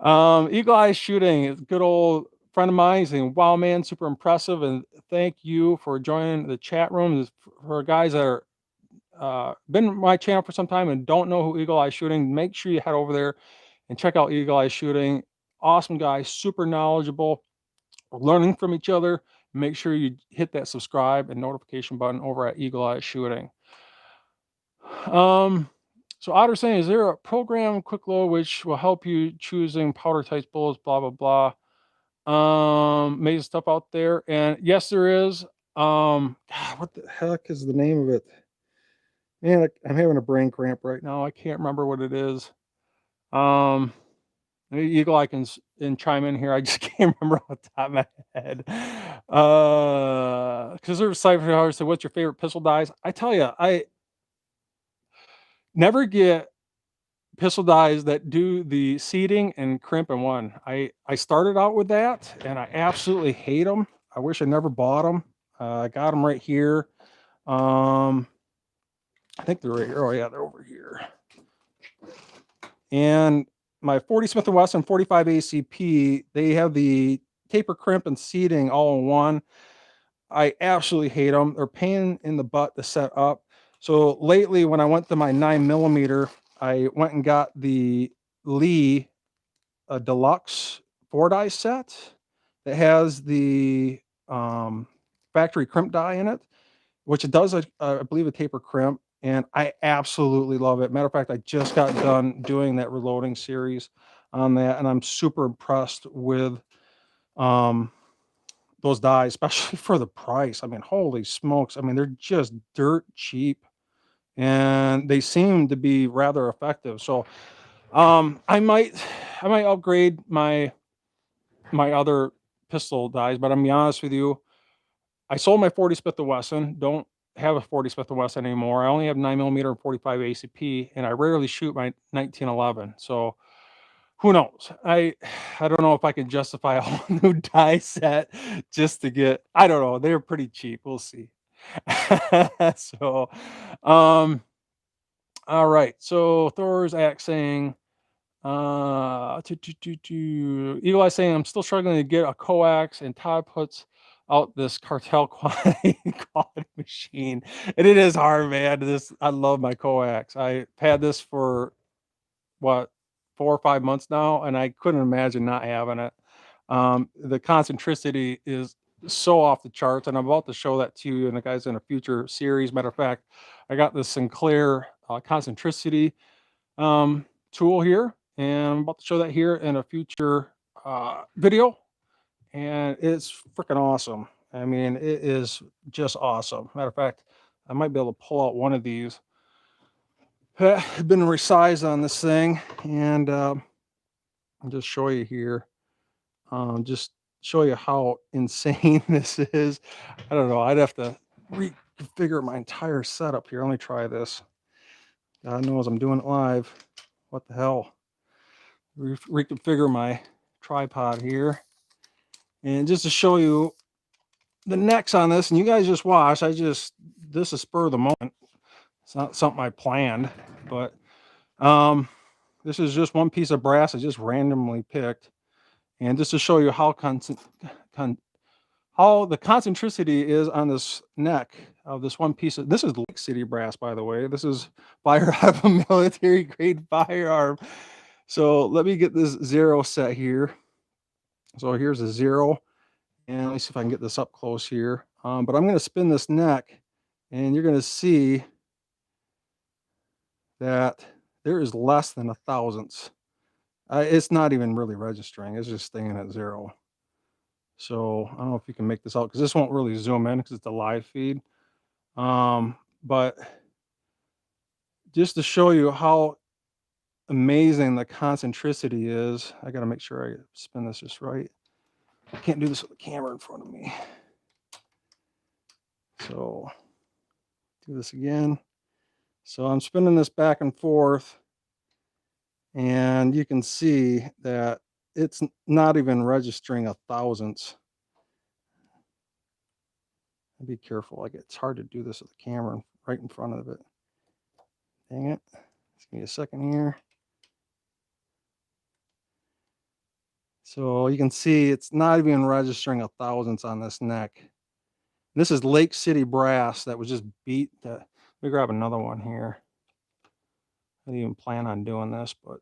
Eagle Eye Shooting is a good old friend of mine. He's saying, wow, man, super impressive, and thank you for joining the chat room. For guys that are been on my channel for some time and don't know who Eagle Eye Shooting, make sure you head over there and check out Eagle Eye Shooting. Awesome guy, super knowledgeable. We're learning from each other. Make sure you hit that subscribe and notification button over at Eagle Eye Shooting. So Otter saying, is there a program quick load which will help you choosing powder types, bullets, blah blah blah? Amazing stuff out there. And yes, there is. God, what the heck is the name of it? Man, I'm having a brain cramp right now. I can't remember what it is. Eagle Eye can chime in here. I just can't remember off the top of my head. Because there's Cypher said, what's your favorite pistol dies? I tell you, I never get pistol dies that do the seating and crimp in one. I started out with that, and I absolutely hate them. I wish I never bought them. I got them right here. I think they're right here. Oh yeah, they're over here. And my 40 Smith & Wesson 45 ACP, they have the taper crimp and seating all in one. I absolutely hate them. They're pain in the butt to set up. So lately, when I went to my 9mm, I went and got the Lee Deluxe 4-die set that has the factory crimp die in it, which it does, I believe, a taper crimp, and I absolutely love it. Matter of fact, I just got done doing that reloading series on that, and I'm super impressed with those dies, especially for the price. I mean, holy smokes. I mean, they're just dirt cheap, and they seem to be rather effective. So I might upgrade my other pistol dies, but I'm gonna be honest with you, I sold my 40 Smith & Wesson, don't have a 40 Smith & Wesson anymore. I only have 9mm and 45 ACP, and I rarely shoot my 1911. So who knows? I don't know if I can justify a whole new die set just to get, I don't know. They're pretty cheap. We'll see. So, all right. So Thor's axing, Eagle Eye saying, I'm still struggling to get a coax, and Todd puts out this cartel quality machine, and it is hard, man. I love my coax. I've had this for what, 4 or 5 months now, and I couldn't imagine not having it. The concentricity is so off the charts, and I'm about to show that to you and the guys in a future series. Matter of fact, I got this Sinclair concentricity tool here, and I'm about to show that here in a future video, and it's freaking awesome. I mean, it is just awesome. Matter of fact, I might be able to pull out one of these. I've been resized on this thing, and I'll just show you here. Just show you how insane this is. I don't know. I'd have to reconfigure my entire setup here. Let me try this. God knows I'm doing it live. What the hell? Reconfigure my tripod here, and just to show you the necks on this, and you guys just watch. This is spur of the moment. It's not something I planned, but this is just one piece of brass I just randomly picked, and just to show you how the concentricity is on this neck of this one piece of, this is Lake City brass, by the way. This is fire out of a military grade firearm. So let me get this 0 set here. So here's a 0, and let me see if I can get this up close here. But I'm going to spin this neck, and you're going to see that there is less than a thousandths. It's not even really registering. It's just staying at 0. So I don't know if you can make this out, because this won't really zoom in because it's a live feed. But just to show you how amazing the concentricity is, I got to make sure I spin this just right. I can't do this with the camera in front of me. So do this again. So I'm spinning this back and forth, and you can see that it's not even registering a thousandths. Be careful. Like, it's hard to do this with the camera right in front of it. Dang it. Just give me a second here. So you can see it's not even registering a thousandths on this neck. This is Lake City brass that was just beat. Let me grab another one here. I didn't even plan on doing this, but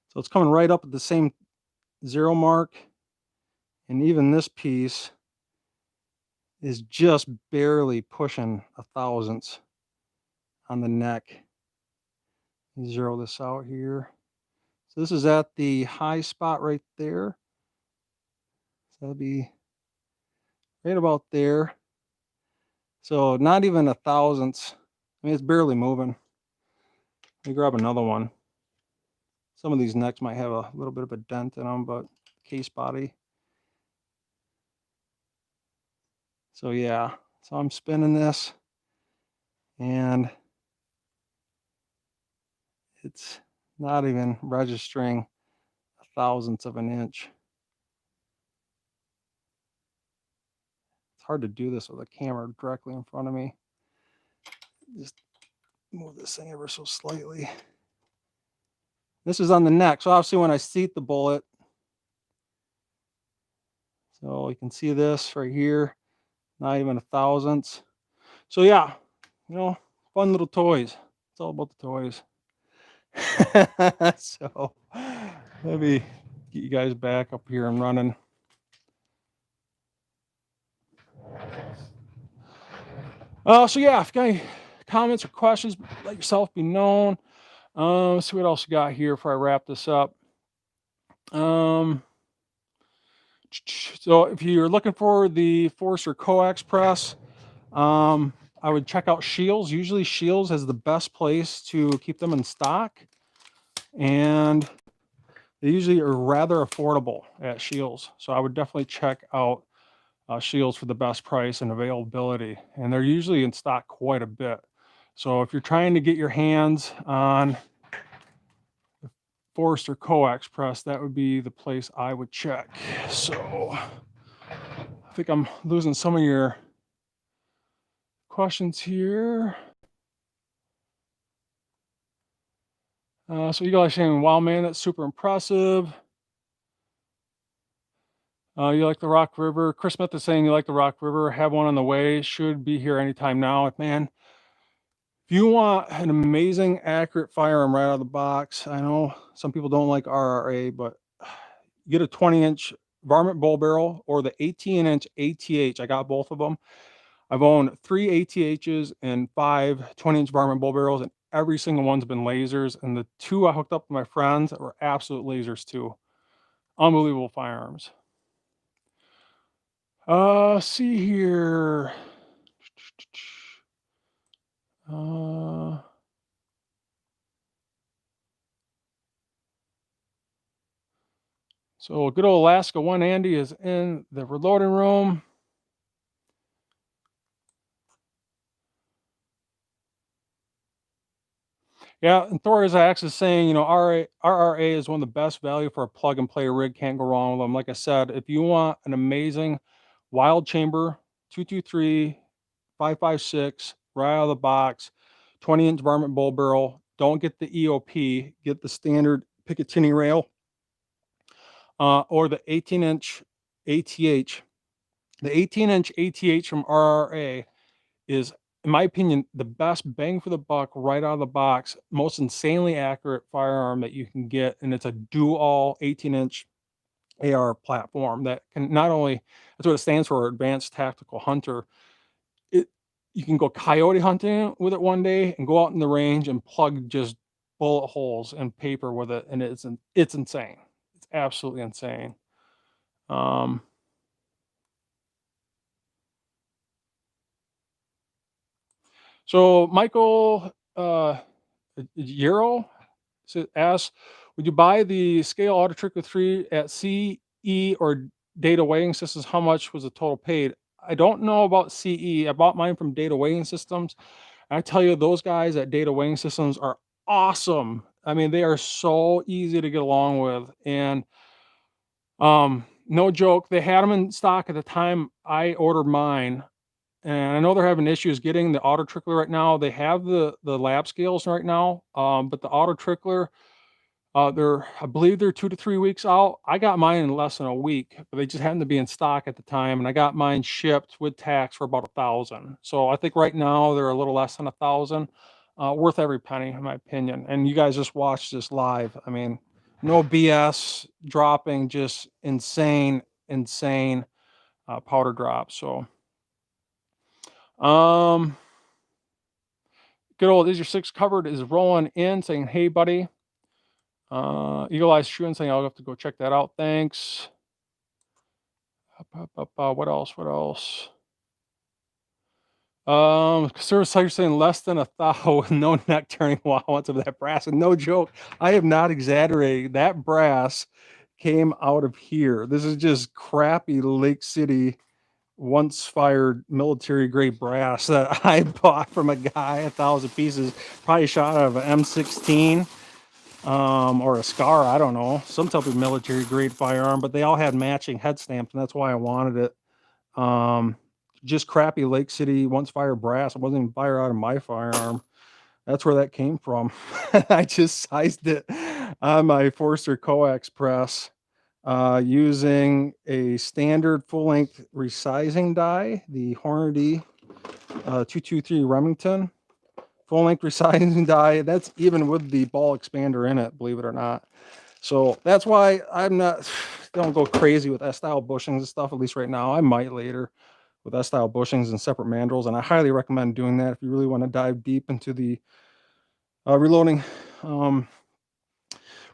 so it's coming right up at the same 0 mark, and even this piece is just barely pushing a thousandths on the neck. Zero this out here. So this is at the high spot right there. So that'll be right about there. So not even a thousandths. I mean, it's barely moving. Let me grab another one. Some of these necks might have a little bit of a dent in them, but case body. So yeah, so I'm spinning this, and it's not even registering a thousandth of an inch. hard to do this with a camera directly in front of me. Just move this thing ever so slightly. This is on the neck, so obviously when I seat the bullet, so you can see this right here, not even a thousandths. So yeah, you know, fun little toys. It's all about the toys. So let me get you guys back up here and running. So yeah, if you got any comments or questions, let yourself be known. Let's see what else we got here before I wrap this up. So if you're looking for the Forster coax press, I would check out Shields. Usually Shields is the best place to keep them in stock, and they usually are rather affordable at Shields. So I would definitely check out Shields for the best price and availability, and they're usually in stock quite a bit. So if you're trying to get your hands on the Forster coax press, that would be the place I would check. So I think I'm losing some of your questions here. So you guys saying, wow, man, that's super impressive. You like the Rock River. Chris Smith is saying you like the Rock River. Have one on the way. Should be here anytime now. Man, if you want an amazing, accurate firearm right out of the box, I know some people don't like RRA, but get a 20-inch varmint bull barrel or the 18-inch ATH. I got both of them. I've owned 3 ATHs and 5 20-inch varmint bull barrels, and every single one's been lasers. And the 2 I hooked up with my friends were absolute lasers too. Unbelievable firearms. See here. So good old Alaska One Andy is in the reloading room. Yeah, and Thor Isaacs is saying, you know, RRA is one of the best value for a plug and play rig. Can't go wrong with them. Like I said, if you want an amazing wild chamber 223 556 right out of the box, 20-inch varmint bull barrel, don't get the EOP, get the standard Picatinny rail, or the 18-inch ATH. The 18-inch ATH from RRA is, in my opinion, the best bang for the buck right out of the box, most insanely accurate firearm that you can get, and it's a dual 18-inch AR platform that can not only, that's what it stands for, Advanced Tactical Hunter. You can go coyote hunting with it one day and go out in the range and plug just bullet holes and paper with it, and it's insane. It's absolutely insane. So Michael Euro asks, would you buy the scale Auto Trickler 3 at CE or Data Weighing Systems? How much was the total paid? I don't know about CE. I bought mine from Data Weighing Systems. I tell you, those guys at Data Weighing Systems are awesome. I mean, they are so easy to get along with. And no joke, they had them in stock at the time I ordered mine. And I know they're having issues getting the Auto Trickler right now. They have the lab scales right now, but the Auto Trickler, I believe they're 2 to 3 weeks out. I got mine in less than a week, but they just happened to be in stock at the time, and I got mine shipped with tax for about $1,000. So I think right now they're a little less than $1,000. Worth every penny, in my opinion. And you guys just watched this live. I mean, no BS, dropping just insane powder drops. So. Good old Is Your Six Covered is rolling in saying, hey, buddy. Eagle Eyes Shooting saying, I'll have to go check that out. Thanks. What else? Service Tiger saying less than 1,000, no neck turning allowance of that brass. And no joke, I have not exaggerated. That brass came out of here. This is just crappy Lake City once fired military grade brass that I bought from a guy, 1,000 pieces, probably shot out of an M16 or a Scar, I don't know, some type of military grade firearm, but they all had matching head stamps, and that's why I wanted it. just crappy Lake City once fire brass. It wasn't even fire out of my firearm. That's where that came from. I just sized it on my Forster coax press using a standard full-length resizing die, the Hornady 223 Remington full-length resizing die. That's even with the ball expander in it, believe it or not. So that's why don't go crazy with S-style bushings and stuff, at least right now. I might later with S-style bushings and separate mandrels, and I highly recommend doing that if you really want to dive deep into the reloading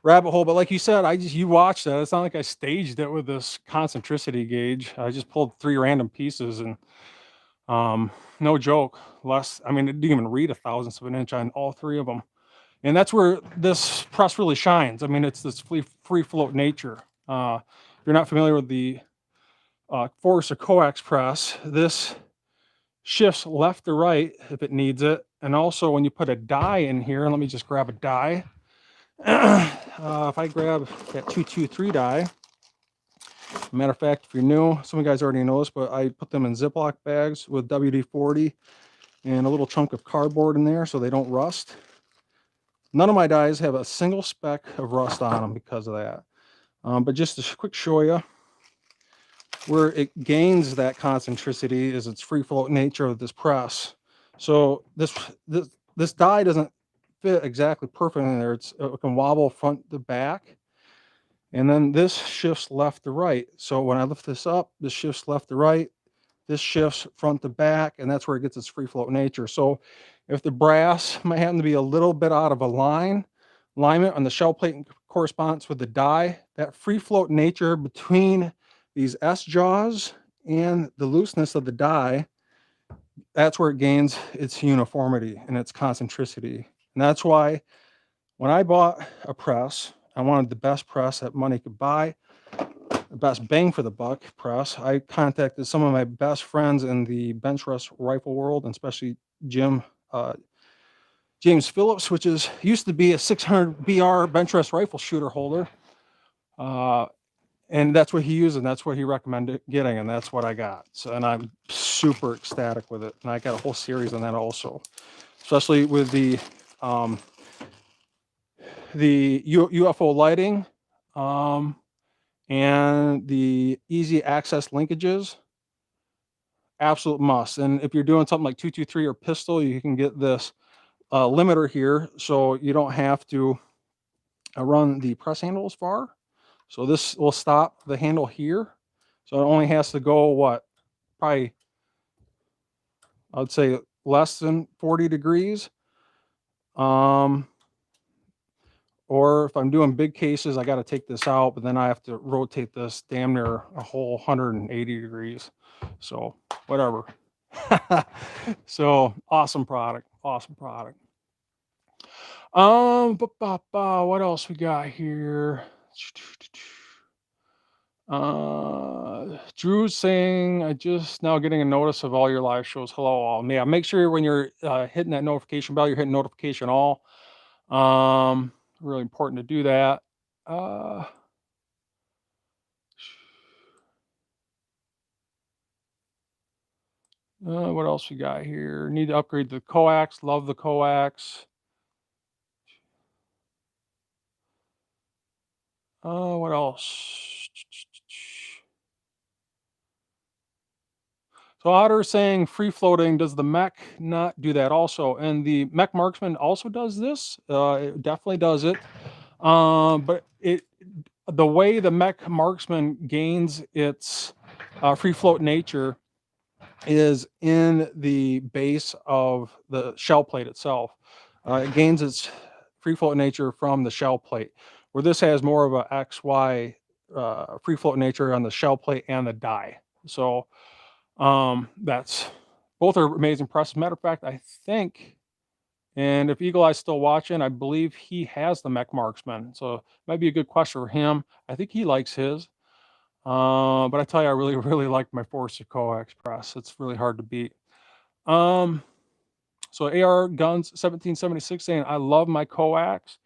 rabbit hole. But like you said, you watched that. It's not like I staged it with this concentricity gauge. I just pulled 3 random pieces, and no joke, I mean, it didn't even read a thousandth of an inch on all 3 of them. And that's where this press really shines. I mean, it's this free float nature. If you're not familiar with the Forster coax press, this shifts left to right if it needs it. And also when you put a die in here, let me just grab a die. If I grab that 223 die, matter of fact, if you're new, some of you guys already know this, but I put them in Ziploc bags with WD-40 and a little chunk of cardboard in there so they don't rust. None of my dies have a single speck of rust on them because of that. But just to quick show you, where it gains that concentricity is its free float nature of this press. So this die doesn't fit exactly perfect in there. It can wobble front to back. And then this shifts left to right. So when I lift this up, this shifts left to right. This shifts front to back, and that's where it gets its free float nature. So if the brass might happen to be a little bit out of alignment on the shell plate corresponds with the die, that free float nature between these S jaws and the looseness of the die, that's where it gains its uniformity and its concentricity. And that's why when I bought a press, I wanted the best press that money could buy, the best bang for the buck press. I contacted some of my best friends in the bench rest rifle world, and especially James Phillips, which used to be a 600 BR bench rest rifle shooter holder. And that's what he used, and that's what he recommended getting, and that's what I got. So, and I'm super ecstatic with it. And I got a whole series on that also, especially with the UFO lighting and the easy access linkages. Absolute must. And if you're doing something like 223 or pistol, you can get this limiter here, so you don't have to run the press handle as far. So this will stop the handle here. So it only has to go, what, probably, I would say less than 40 degrees. Or if I'm doing big cases, I got to take this out, but then I have to rotate this damn near a whole 180 degrees. So whatever. So awesome product. Awesome product. What else we got here? Drew's saying, I just now getting a notice of all your live shows. Hello all. Yeah, make sure when you're hitting that notification bell, you're hitting notification all. Really important to do that. What else we got here? Need to upgrade the coax. Love the coax. What else? So Otter saying free floating, does the mech not do that also? And the mech marksman also does this. It definitely does it. But the way the mech marksman gains its free float nature is in the base of the shell plate itself. It gains its free float nature from the shell plate, where this has more of a XY free float nature on the shell plate and the die. So that's both are amazing presses. Matter of fact, I think, and if Eagle Eye's still watching, I believe he has the mech marksman, so it might be a good question for him. I think he likes his. But I tell you, I really, really like my Forster coax press. It's really hard to beat. So AR Guns 1776 saying, I love my coax.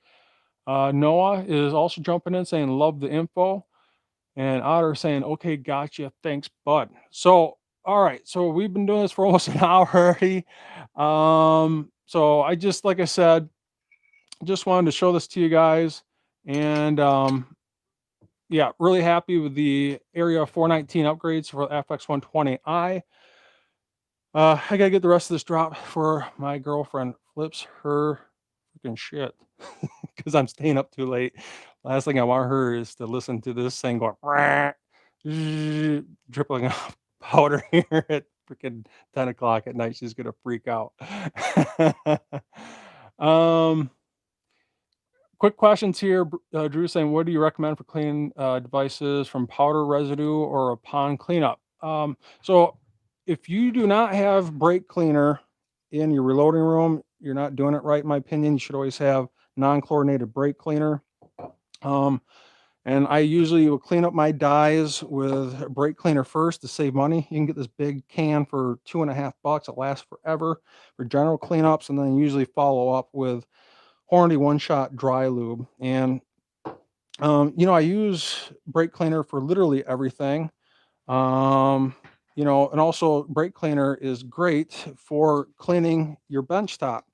Noah is also jumping in saying, love the info. And Otter saying, okay, gotcha. Thanks, bud. So All right, so we've been doing this for almost an hour already. So I just, like I said, just wanted to show this to you guys. And yeah, really happy with the AREA419 upgrades for FX12Oi. I gotta get the rest of this drop for my girlfriend flips her freaking shit because I'm staying up too late. Last thing I want her is to listen to this thing going dripping off powder here at freaking 10 o'clock at night. She's gonna freak out. um Quick questions here. Drew saying, what do you recommend for cleaning devices from powder residue or upon cleanup? So if you do not have brake cleaner in your reloading room, you're not doing it right, in my opinion. You should always have non-chlorinated brake cleaner. And I usually will clean up my dies with brake cleaner first to save money. You can get this big can for $2.50. It lasts forever for general cleanups, and then usually follow up with Hornady one-shot dry lube. And you know, I use brake cleaner for literally everything. You know, and also brake cleaner is great for cleaning your bench top.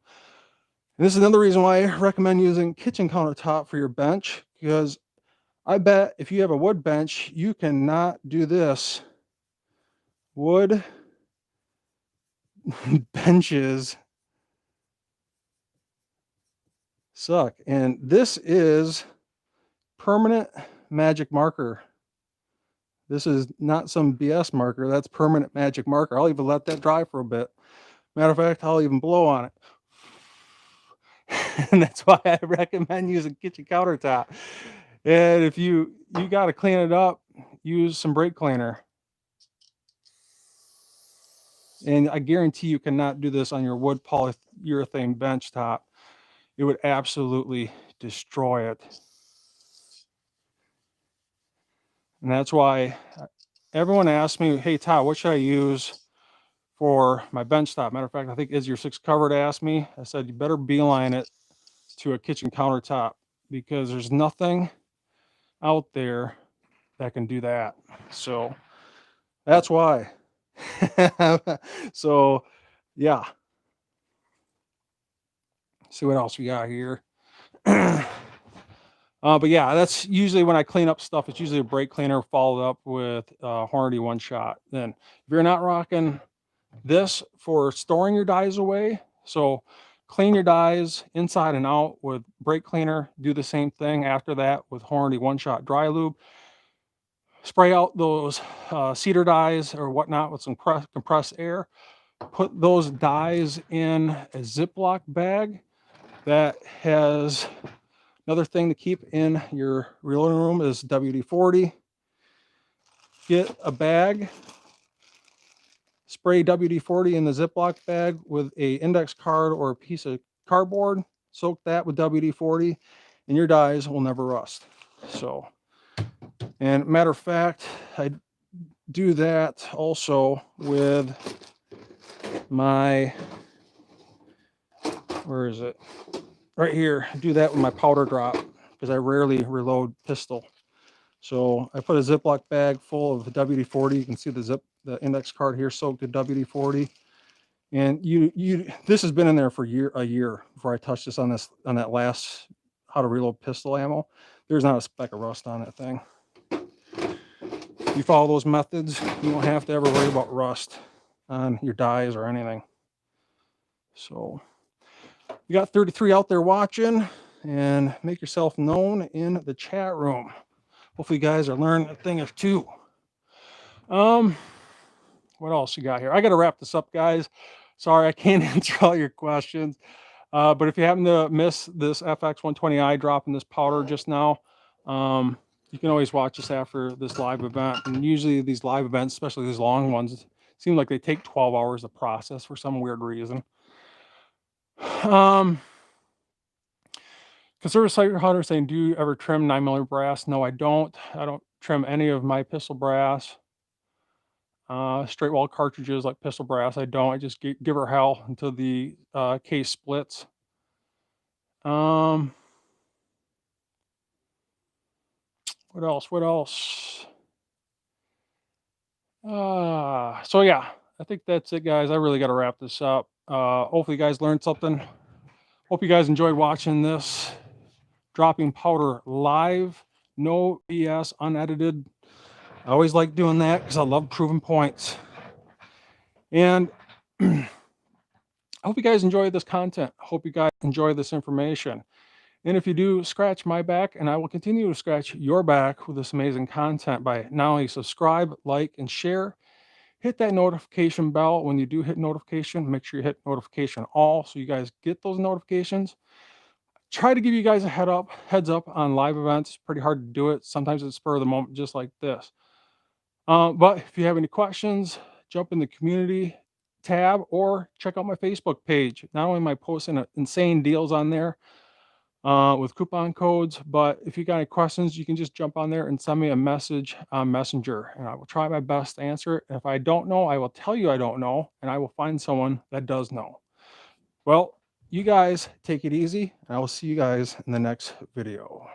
And this is another reason why I recommend using kitchen countertop for your bench, because I bet if you have a wood bench, you cannot do this. Wood benches suck. And this is permanent magic marker. This is not some BS marker. That's permanent magic marker. I'll even let that dry for a bit. Matter of fact, I'll even blow on it. And that's why I recommend using kitchen countertop. And if you got to clean it up, use some brake cleaner. And I guarantee you cannot do this on your wood polyurethane bench top. It would absolutely destroy it. And that's why everyone asks me, hey, Todd, what should I use for my bench top? Matter of fact, I think Is Your Six Covered asked me. I said, you better beeline it to a kitchen countertop, because there's nothing out there that can do that. So that's why. So yeah. See what else we got here. But yeah, that's usually when I clean up stuff. It's usually a brake cleaner followed up with Hornady one shot. Then if you're not rocking this for storing your dies away, so clean your dies inside and out with brake cleaner. Do the same thing after that with Hornady one shot dry lube. Spray out those cedar dies or whatnot with some compressed air. Put those dies in a Ziploc bag that has another thing to keep in your reloading room is WD-40. Get a bag, spray WD-40 in the Ziploc bag with a index card or a piece of cardboard. Soak that with WD-40 and your dies will never rust. So, and matter of fact, I do that also with my, where is it? Right here. I do that with my powder drop because I rarely reload pistol. So I put a Ziploc bag full of WD-40. You can see the index card here soaked in WD-40. And this has been in there for a year before I touched this on that last how to reload pistol ammo. There's not a speck of rust on that thing. If you follow those methods, you won't have to ever worry about rust on your dies or anything. So you got 33 out there watching, and make yourself known in the chat room. Hopefully you guys are learning a thing or two. What else you got here? I got to wrap this up, guys. Sorry, I can't answer all your questions. But if you happen to miss this FX12Oi dropping this powder just now, you can always watch us after this live event. And usually these live events, especially these long ones, seem like they take 12 hours to process for some weird reason. Conservative Sight Hunter saying, do you ever trim 9mm brass? No, I don't. I don't trim any of my pistol brass. Straight wall cartridges like pistol brass, I don't. I just give her hell until the case splits. What else? So yeah, I think that's it, guys. I really got to wrap this up. Hopefully you guys learned something. Hope you guys enjoyed watching this. Dropping powder live, no BS, unedited. I always like doing that because I love proving points. And I hope you guys enjoy this content. I hope you guys enjoy this information. And if you do, scratch my back, and I will continue to scratch your back with this amazing content by not only subscribe, like, and share. Hit that notification bell. When you do hit notification, make sure you hit notification all so you guys get those notifications. Try to give you guys a heads up on live events. It's pretty hard to do it. Sometimes it's spur of the moment, just like this. But if you have any questions, jump in the community tab or check out my Facebook page. Not only am I posting insane deals on there with coupon codes, but if you got any questions, you can just jump on there and send me a message on Messenger, and I will try my best to answer it. And if I don't know, I will tell you I don't know, and I will find someone that does know. Well, you guys take it easy, and I will see you guys in the next video.